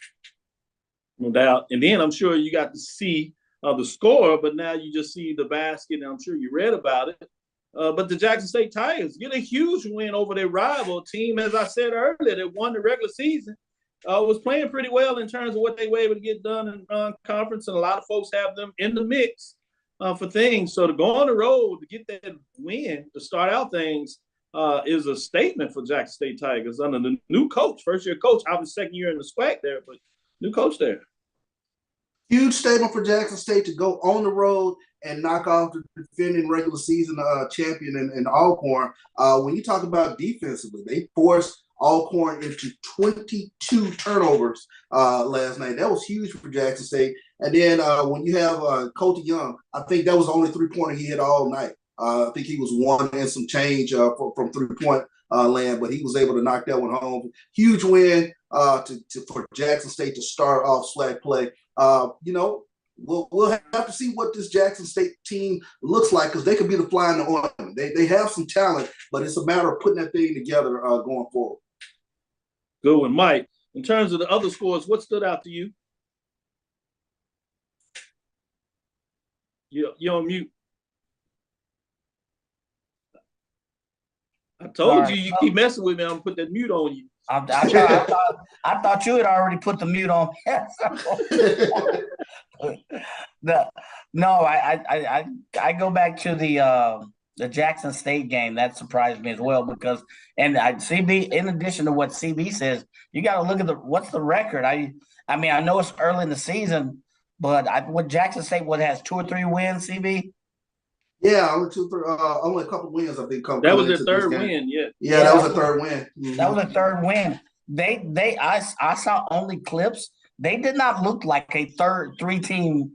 No doubt. And then I'm sure you got to see the score, but now you just see the basket, and I'm sure you read about it. But the Jackson State Tigers get a huge win over their rival team, as I said earlier, that won the regular season. Was playing pretty well in terms of what they were able to get done in conference, and a lot of folks have them in the mix for things. So to go on the road to get that win to start out things is a statement for Jackson State Tigers under the new coach, first-year coach, obviously second year in the SWAC there, but new coach there. Huge statement for Jackson State to go on the road and knock off the defending regular season champion in Alcorn. When you talk about defensively, they forced Alcorn into 22 turnovers last night. That was huge for Jackson State. And then when you have Colty Young, I think that was the only 3-pointer he hit all night. I think he was 1 and some change from 3-point land, but he was able to knock that one home. Huge win for Jackson State to start off SWAC play. We'll have to see what this Jackson State team looks like, because they could be the fly in the ointment. They have some talent, but it's a matter of putting that thing together going forward. Good one, Mike. In terms of the other scores, what stood out to you? You're on mute. I told you keep messing with me. I'm gonna put that mute on you. I thought you had already put the mute on. I go back to the Jackson State game. That surprised me as well, because CB, in addition to what CB says, you got to look at what's the record. I mean, I know it's early in the season, but what Jackson State has 2 or 3 wins, CB? Yeah, only 2, 3, only a couple wins, I think. That was their third win, Yeah, that was a third win. Mm-hmm. That was a third win. I saw only clips. They did not look like a 3-team.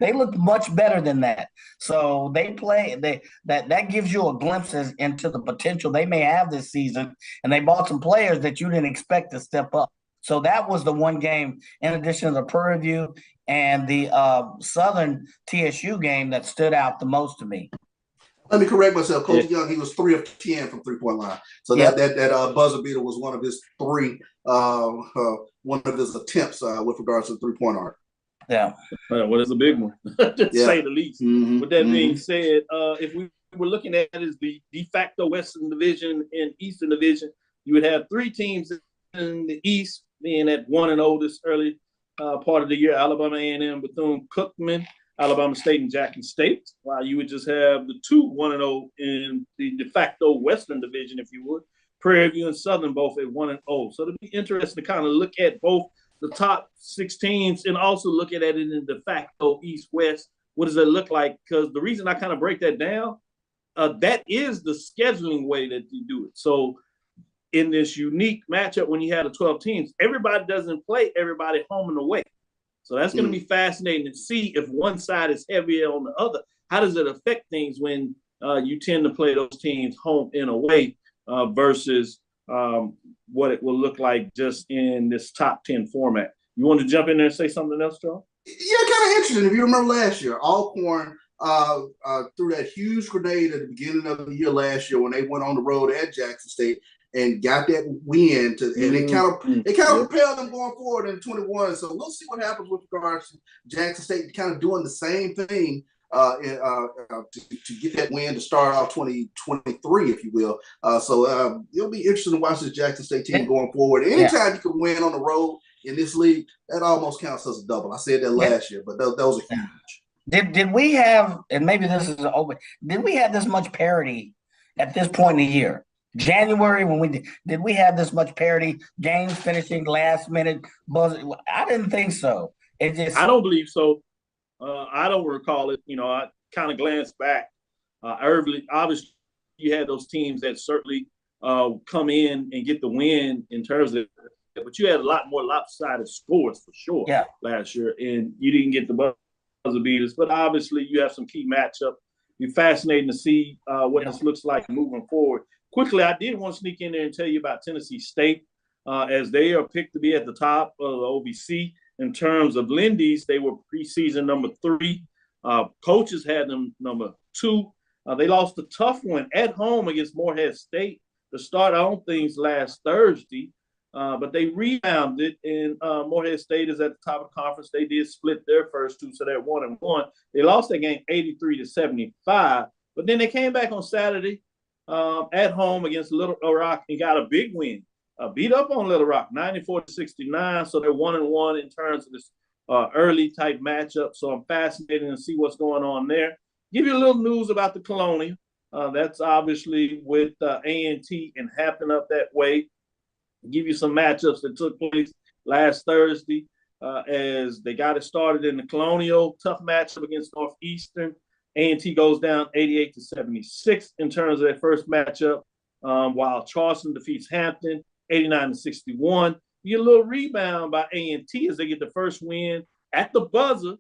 They looked much better than that. So that gives you a glimpse into the potential they may have this season. And they bought some players that you didn't expect to step up. So that was the one game, in addition to the Prairie View and the Southern TSU game, that stood out the most to me. Let me correct myself. Coach Young, he was 3 of 10 from 3-point line. So that buzzer beater was one of his 3, one of his attempts with regards to the 3-point arc. Yeah. Well, it's a big one, to say the least. Mm-hmm. With that being said, if we were looking at it as the de facto Western Division and Eastern Division, you would have 3 teams in the East being at 1-0 this early part of the year: Alabama A&M, Bethune-Cookman, Alabama State, and Jackson State, while you would just have the 2 1-0 in the de facto Western Division, if you would. Prairie View and Southern both at 1-0. So it'll be interesting to kind of look at both the top 6 teams and also look at it in the de facto East-West. What does it look like? Because the reason I kind of break that down, that is the scheduling way that you do it. So in this unique matchup, when you have the 12 teams, everybody doesn't play everybody home and away. So that's going to be fascinating to see if one side is heavier on the other. How does it affect things when you tend to play those teams home and away versus what it will look like just in this top 10 format? You want to jump in there and say something else, Joe? Yeah, kind of interesting. If you remember last year, Alcorn threw that huge grenade at the beginning of the year last year when they went on the road at Jackson State and got that win, and it kind of propelled them going forward in 21. So we'll see what happens with regards to Jackson State kind of doing the same thing to get that win to start off 2023, if you will. So it'll be interesting to watch this Jackson State team going forward. Anytime you can win on the road in this league, that almost counts as a double. I said that last year, but those are huge. Did we have, and maybe this is open, did we have this much parity at this point in the year? January, when did we have this much parity? Games finishing last minute buzzer? I didn't think so. I don't believe so. I don't recall it. I kind of glanced back. Early, obviously, you had those teams that certainly come in and get the win in terms of, but you had a lot more lopsided scores for sure last year, and you didn't get the buzzer beaters. But obviously, you have some key matchup. It'll be fascinating to see what this looks like moving forward. Quickly, I did want to sneak in there and tell you about Tennessee State, as they are picked to be at the top of the OVC. In terms of Lindy's, they were preseason number 3. Coaches had them number 2. They lost a tough one at home against Morehead State to start on things last Thursday, but they rebounded, and Morehead State is at the top of the conference. They did split their first 2, so they're 1-1. They lost that game 83-75, but then they came back on Saturday at home against Little Rock and got a big win. Beat up on Little Rock, 94-69. So they're 1-1 in terms of this early type matchup. So I'm fascinated to see what's going on there. Give you a little news about the Colonial. That's obviously with A&T and Hampton up that way. Give you some matchups that took place last Thursday as they got it started in the Colonial. Tough matchup against Northeastern. A&T goes down 88-76 in terms of their first matchup, while Charleston defeats Hampton 89-61. You get a little rebound by A&T as they get the first win at the buzzer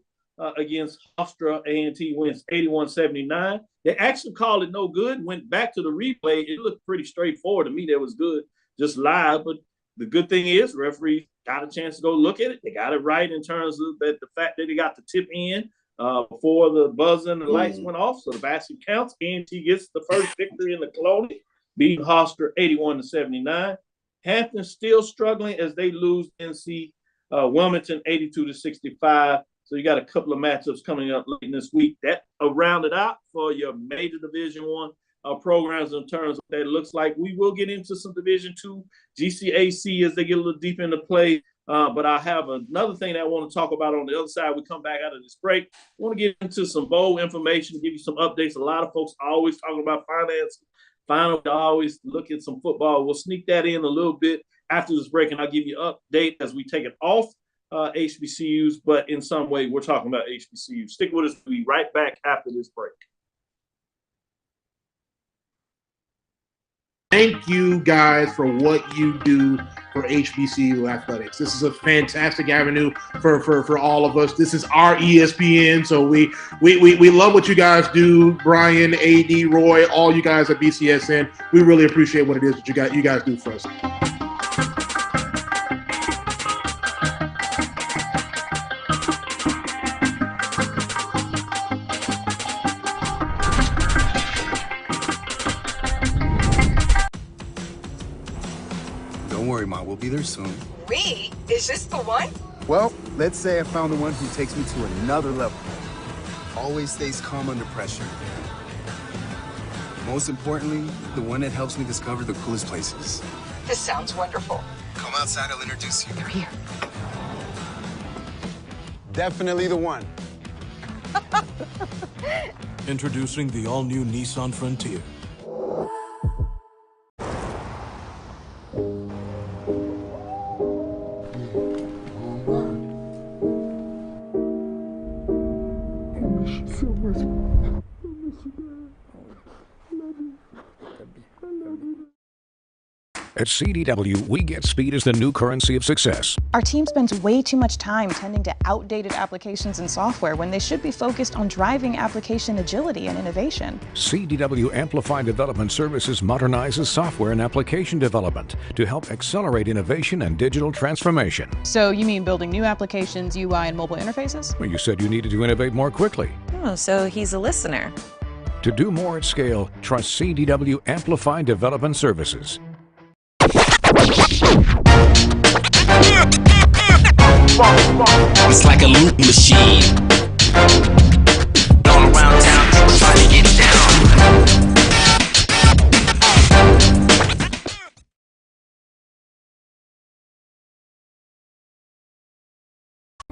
against Hofstra. A&T wins 81-79. They actually called it no good, went back to the replay. It looked pretty straightforward to me. That was good, just live. But the good thing is referee got a chance to go look at it. They got it right in terms of that the fact that they got the tip in before the buzzer and the lights went off. So the basket counts. A&T gets the first victory in the Colonial, beating Hofstra 81-79. Hampton still struggling as they lose NC Wilmington 82-65. So you got a couple of matchups coming up late in this week. That rounded out for your major Division I programs in terms of what that looks like. We will get into some Division II GCAC as they get a little deep into play. But I have another thing that I want to talk about on the other side. We come back out of this break. I want to get into some bowl information, give you some updates. A lot of folks are always talking about finance. Finally, I always look at some football. We'll sneak that in a little bit after this break, and I'll give you an update as we take it off HBCUs, but in some way, we're talking about HBCUs. Stick with us. We'll be right back after this break. Thank you guys for what you do for HBCU athletics. This is a fantastic avenue for all of us. This is our ESPN, so we love what you guys do. Brian, AD, Roy, all you guys at BCSN. We really appreciate what it is that you guys do for us. We'll be there soon. We? Is this the one? Well, let's say I found the one who takes me to another level. Always stays calm under pressure. Most importantly, the one that helps me discover the coolest places. This sounds wonderful. Come outside, I'll introduce you. They're here. Definitely the one. Introducing the all-new Nissan Frontier. At CDW, we get speed as the new currency of success. Our team spends way too much time tending to outdated applications and software when they should be focused on driving application agility and innovation. CDW Amplify Development Services modernizes software and application development to help accelerate innovation and digital transformation. So you mean building new applications, UI, and mobile interfaces? Well, you said you needed to innovate more quickly. Oh, so he's a listener. To do more at scale, trust CDW Amplify Development Services. It's like a loop machine. All around town, trying to get down.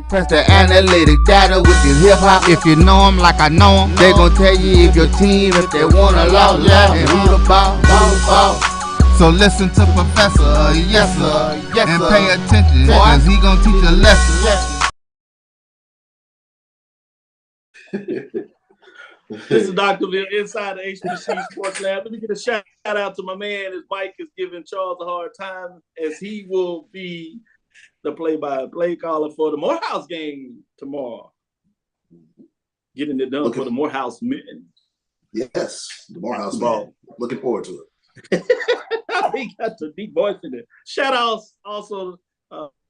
Press the analytic data with your hip hop. If you know them like I know them, they gon' tell you if your team, if they wanna lose, and who the ball. So listen to Professor, yes sir, and pay attention, cause he gon' teach a lesson. This is Dr. Bill inside the HBCU Sports Lab. Let me get a shout out to my man. His mic is giving Charles a hard time as he will be the play-by-play caller for the Morehouse game tomorrow. Getting it done for the Morehouse men. Yes, the Morehouse ball. Looking forward to it. He got the deep voice in there. Shout outs also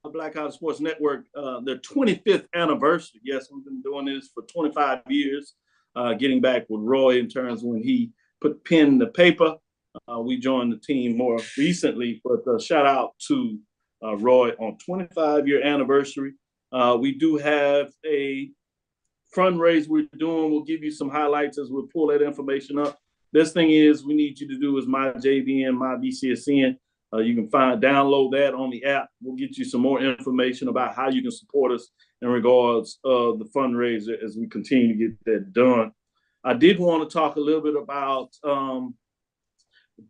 Black College Sports Network, their 25th anniversary. Yes, we've been doing this for 25 years, getting back with Roy in terms when he put pen to paper. We joined the team more recently, but shout out to Roy on 25-year anniversary. We do have a fundraiser we're doing. We'll give you some highlights as we pull that information up. Best thing is we need you to do is my JVN, my BCSN. You can download that on the app. We'll get you some more information about how you can support us in regards of the fundraiser as we continue to get that done. I did want to talk a little bit about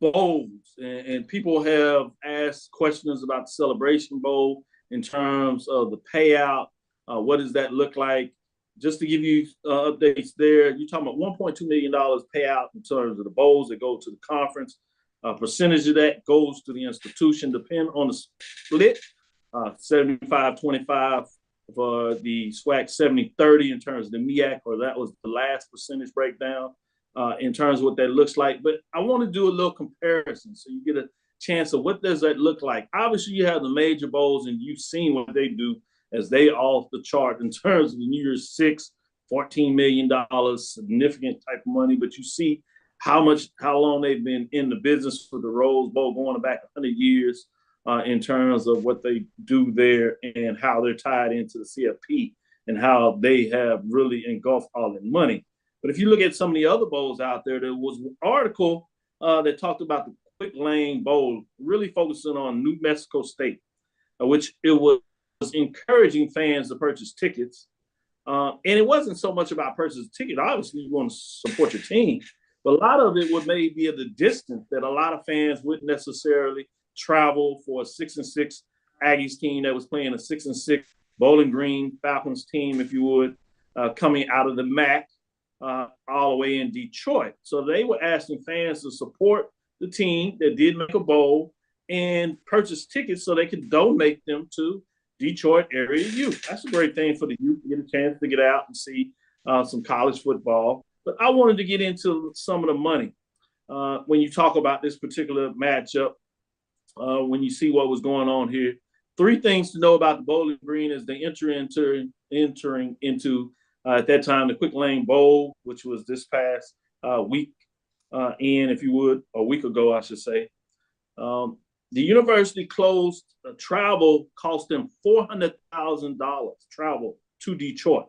bowls, and people have asked questions about the Celebration Bowl in terms of the payout. What does that look like? Just to give you updates there, you're talking about $1.2 million payout in terms of the bowls that go to the conference. A percentage of that goes to the institution, depending on the split, 75-25 for the SWAC, 70-30 in terms of the MEAC, or that was the last percentage breakdown in terms of what that looks like. But I want to do a little comparison so you get a chance of what does that look like. Obviously, you have the major bowls, and you've seen what they do as they off the chart in terms of the New Year's Six, $14 million, significant type of money. But you see how long they've been in the business for the Rose Bowl, going back 100 years in terms of what they do there and how they're tied into the CFP and how they have really engulfed all that money. But if you look at some of the other bowls out there, there was an article that talked about the Quick Lane Bowl, really focusing on New Mexico State, which it was encouraging fans to purchase tickets. And it wasn't so much about purchasing tickets. Obviously, you want to support your team. But a lot of it would maybe be the distance that a lot of fans wouldn't necessarily travel for a 6-6 Aggies team that was playing a 6-6 Bowling Green Falcons team, if you would, coming out of the MAC all the way in Detroit. So they were asking fans to support the team that did make a bowl and purchase tickets so they could donate them to Detroit area youth. That's a great thing for the youth to get a chance to get out and see some college football. But I wanted to get into some of the money. When you talk about this particular matchup, when you see what was going on here, three things to know about the Bowling Green as they entering into at that time, the Quick Lane Bowl, which was this past week, if you would, a week ago, I should say. The university closed travel, cost them $400,000 travel to Detroit.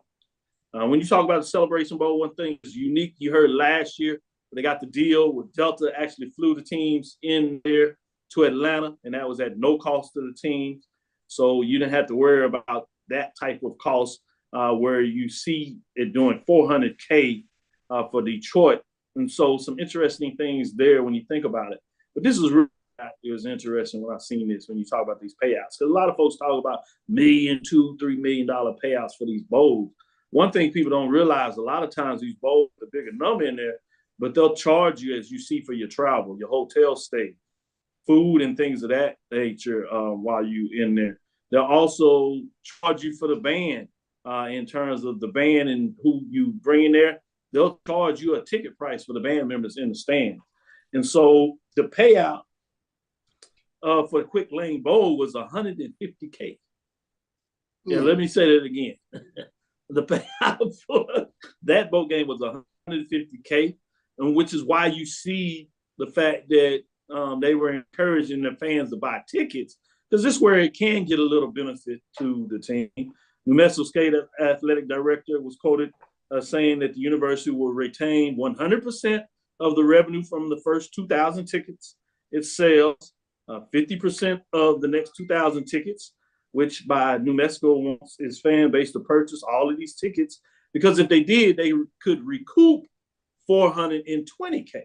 When you talk about the Celebration Bowl, one thing is unique. You heard last year they got the deal with Delta, actually flew the teams in there to Atlanta, and that was at no cost to the teams. So you didn't have to worry about that type of cost where you see it doing $400K for Detroit. And so some interesting things there when you think about it. But this is really, it was interesting when I seen this, when you talk about these payouts. Because a lot of folks talk about $1 million, $2, $3 million payouts for these bowls. One thing people don't realize, a lot of times these bowls have a bigger number in there, but they'll charge you, as you see, for your travel, your hotel stay, food and things of that nature while you in there. They'll also charge you for the band in terms of the band and who you bring in there. They'll charge you a ticket price for the band members in the stand. And so the payout for the Quick Lane Bowl was $150K. Yeah, let me say that again. The payout for that bowl game was $150K, and which is why you see the fact that they were encouraging the fans to buy tickets, because this is where it can get a little benefit to the team. New Mexico State athletic director was quoted saying that the university will retain 100% of the revenue from the first 2,000 tickets it sells, 50% of the next 2,000 tickets, which by New Mexico wants its fan base to purchase all of these tickets, because if they did, they could recoup $420K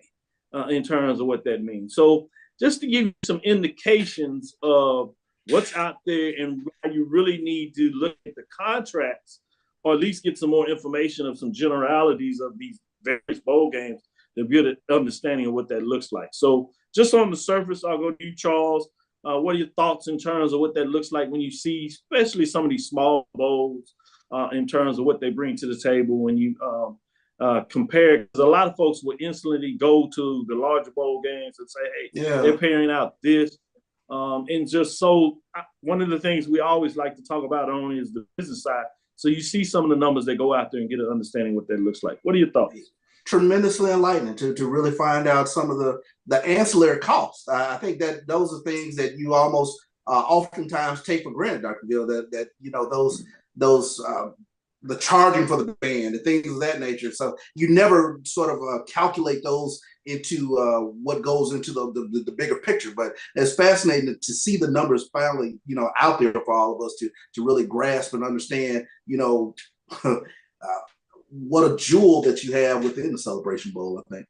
in terms of what that means. So just to give you some indications of what's out there and why you really need to look at the contracts, or at least get some more information of some generalities of these various bowl games to get an understanding of what that looks like. So just on the surface, I'll go to you, Charles. What are your thoughts in terms of what that looks like when you see, especially some of these small bowls, in terms of what they bring to the table when you compare? Because a lot of folks will instantly go to the larger bowl games and say, hey, they're paying out this. And just so one of the things we always like to talk about only is the business side. So you see some of the numbers that go out there and get an understanding what that looks like. What are your thoughts? Tremendously enlightening to really find out some of the ancillary costs. I think that those are things that you almost oftentimes take for granted, Dr. Gill, that you know, those the charging for the band and things of that nature. So you never sort of calculate those into what goes into the bigger picture. But it's fascinating to see the numbers finally, you know, out there for all of us to really grasp and understand, you know, what a jewel that you have within the Celebration Bowl, I think.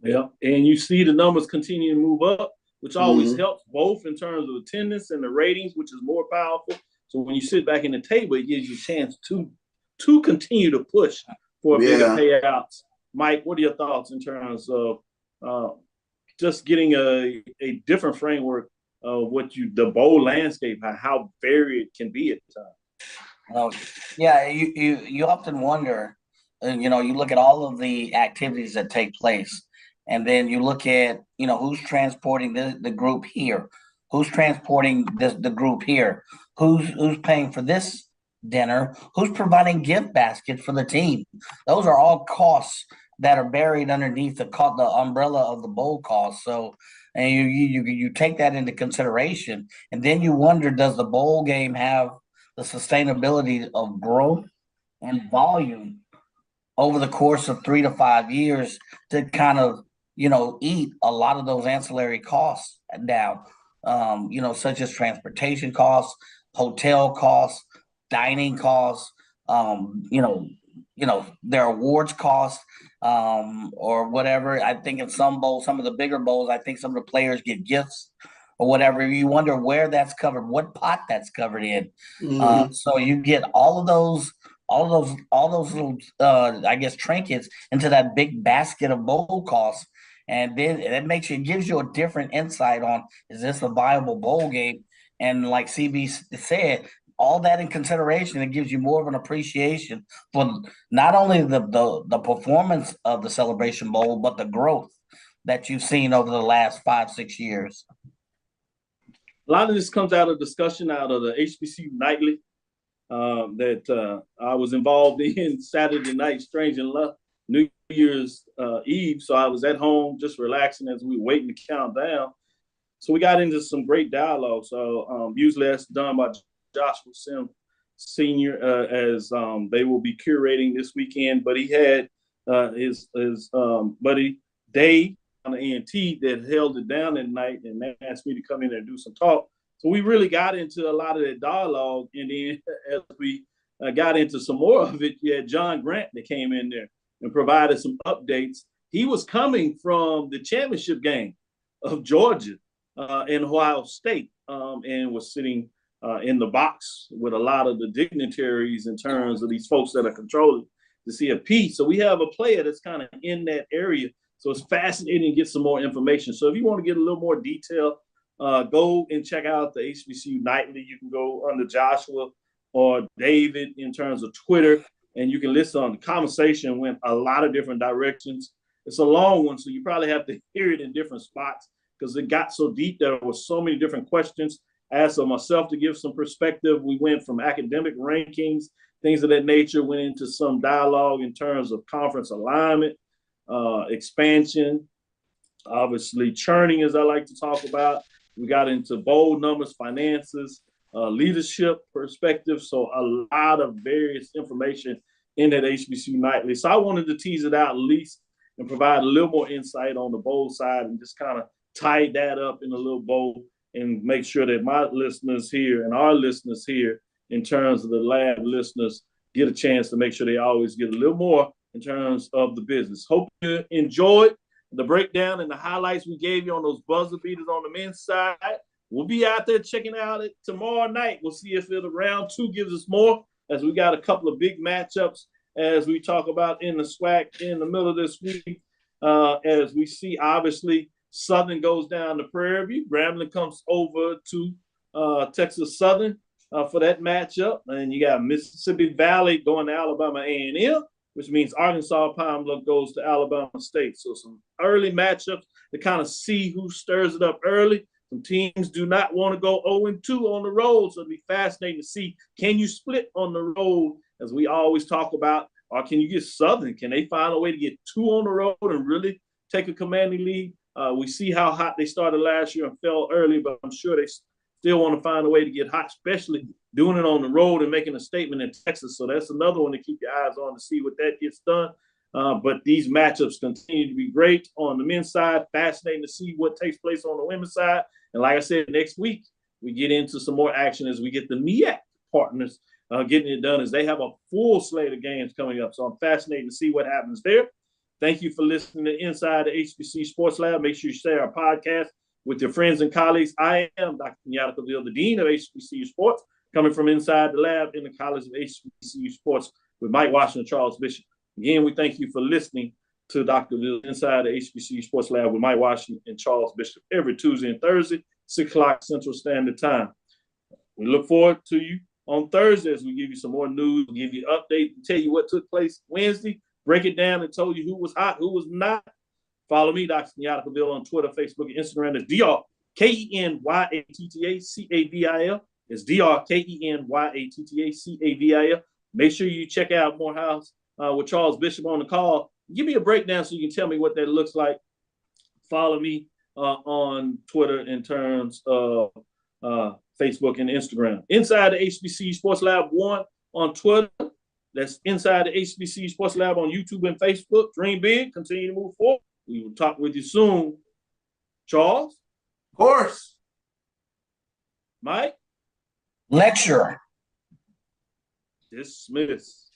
Yeah, and you see the numbers continue to move up, which always helps both in terms of attendance and the ratings, which is more powerful. So when you sit back in the table, it gives you a chance to continue to push for bigger payouts. Mike, what are your thoughts in terms of just getting a different framework of the bowl landscape, how varied it can be at times? Yeah, you often wonder, you know, you look at all of the activities that take place, and then you look at, you know, who's transporting the group here, who's transporting the group here, who's paying for this dinner, who's providing gift baskets for the team. Those are all costs that are buried underneath the umbrella of the bowl cost. So, and you take that into consideration, and then you wonder, does the bowl game have the sustainability of growth and volume over the course of 3 to 5 years to kind of, you know, eat a lot of those ancillary costs down, you know, such as transportation costs, hotel costs, dining costs, you know, their awards costs, or whatever. I think in some bowls, some of the bigger bowls, I think some of the players get gifts or whatever. You wonder where that's covered, what pot that's covered in. So you get all those little, I guess, trinkets into that big basket of bowl costs. And then it gives you a different insight on, is this a viable bowl game? And like CB said, all that in consideration, it gives you more of an appreciation for not only the performance of the Celebration Bowl, but the growth that you've seen over the last 5-6 years. A lot of this comes out of discussion out of the HBCU Nightly that I was involved in Saturday night, strange enough, New Year's Eve. So I was at home just relaxing as we were waiting to count down. So we got into some great dialogue. So usually that's done by Joshua Sim Sr. As they will be curating this weekend. But he had his buddy Dave on the ENT that held it down that night and asked me to come in and do some talk. So we really got into a lot of that dialogue. And then as we got into some more of it, you had John Grant that came in there and provided some updates. He was coming from the championship game of Georgia and Ohio State and was sitting in the box with a lot of the dignitaries in terms of these folks that are controlling the CFP. So we have a player that's kind of in that area So it's fascinating to get some more information. So if you want to get a little more detail, go and check out the HBCU Nightly. You can go under Joshua or David in terms of Twitter, and you can listen on the conversation went a lot of different directions. It's a long one, so you probably have to hear it in different spots because it got so deep. There were so many different questions. I asked myself to give some perspective. We went from academic rankings, things of that nature, went into some dialogue in terms of conference alignment, expansion, obviously churning, as I like to talk about. We got into bold numbers, finances, leadership perspective. So a lot of various information in that HBCU Nightly. So I wanted to tease it out at least and provide a little more insight on the bold side and just kind of tie that up in a little bow and make sure that my listeners here and our listeners here in terms of the lab listeners get a chance to make sure they always get a little more in terms of the business. Hope you enjoyed the breakdown and the highlights we gave you on those buzzer beaters on the men's side. We'll be out there checking out it tomorrow night. We'll see if round 2 gives us more, as we got a couple of big matchups as we talk about in the SWAC in the middle of this week. As we see, obviously, Southern goes down to Prairie View. Grambling comes over to Texas Southern for that matchup. And you got Mississippi Valley going to Alabama A&M, which means Arkansas Pine Bluff goes to Alabama State. So some early matchups to kind of see who stirs it up early. Some teams do not want to go 0-2 on the road, so it'll be fascinating to see, can you split on the road, as we always talk about, or can you get Southern? Can they find a way to get 2 on the road and really take a commanding lead? We see how hot they started last year and fell early, but I'm sure they still want to find a way to get hot, especially doing it on the road and making a statement in Texas. So that's another one to keep your eyes on to see what that gets done. But these matchups continue to be great on the men's side. Fascinating to see what takes place on the women's side. And like I said, next week, we get into some more action as we get the MEAC partners getting it done, as they have a full slate of games coming up. So I'm fascinated to see what happens there. Thank you for listening to Inside the HBCU Sports Lab. Make sure you share our podcast with your friends and colleagues. I am Dr. Kenyatta, the Dean of HBCU Sports, coming from inside the lab in the College of HBCU Sports with Mike Washington and Charles Bishop. Again, we thank you for listening to Dr. Bill Inside the HBCU Sports Lab with Mike Washington and Charles Bishop every Tuesday and Thursday, 6 o'clock Central Standard Time. We look forward to you on Thursday as we give you some more news, give you an update, and tell you what took place Wednesday, break it down and tell you who was hot, who was not. Follow me, Dr. Kenyatta on Twitter, Facebook, and Instagram. It's DrKenyattaCavil. It's DrKenyattaCavil. Make sure you check out Morehouse with Charles Bishop on the call. Give me a breakdown so you can tell me what that looks like. Follow me on Twitter in terms of Facebook and Instagram. Inside the HBCU Sports Lab 1 on Twitter. That's Inside the HBCU Sports Lab on YouTube and Facebook. Dream big. Continue to move forward. We will talk with you soon. Charles? Of course. Mike? Lecture. Dismiss.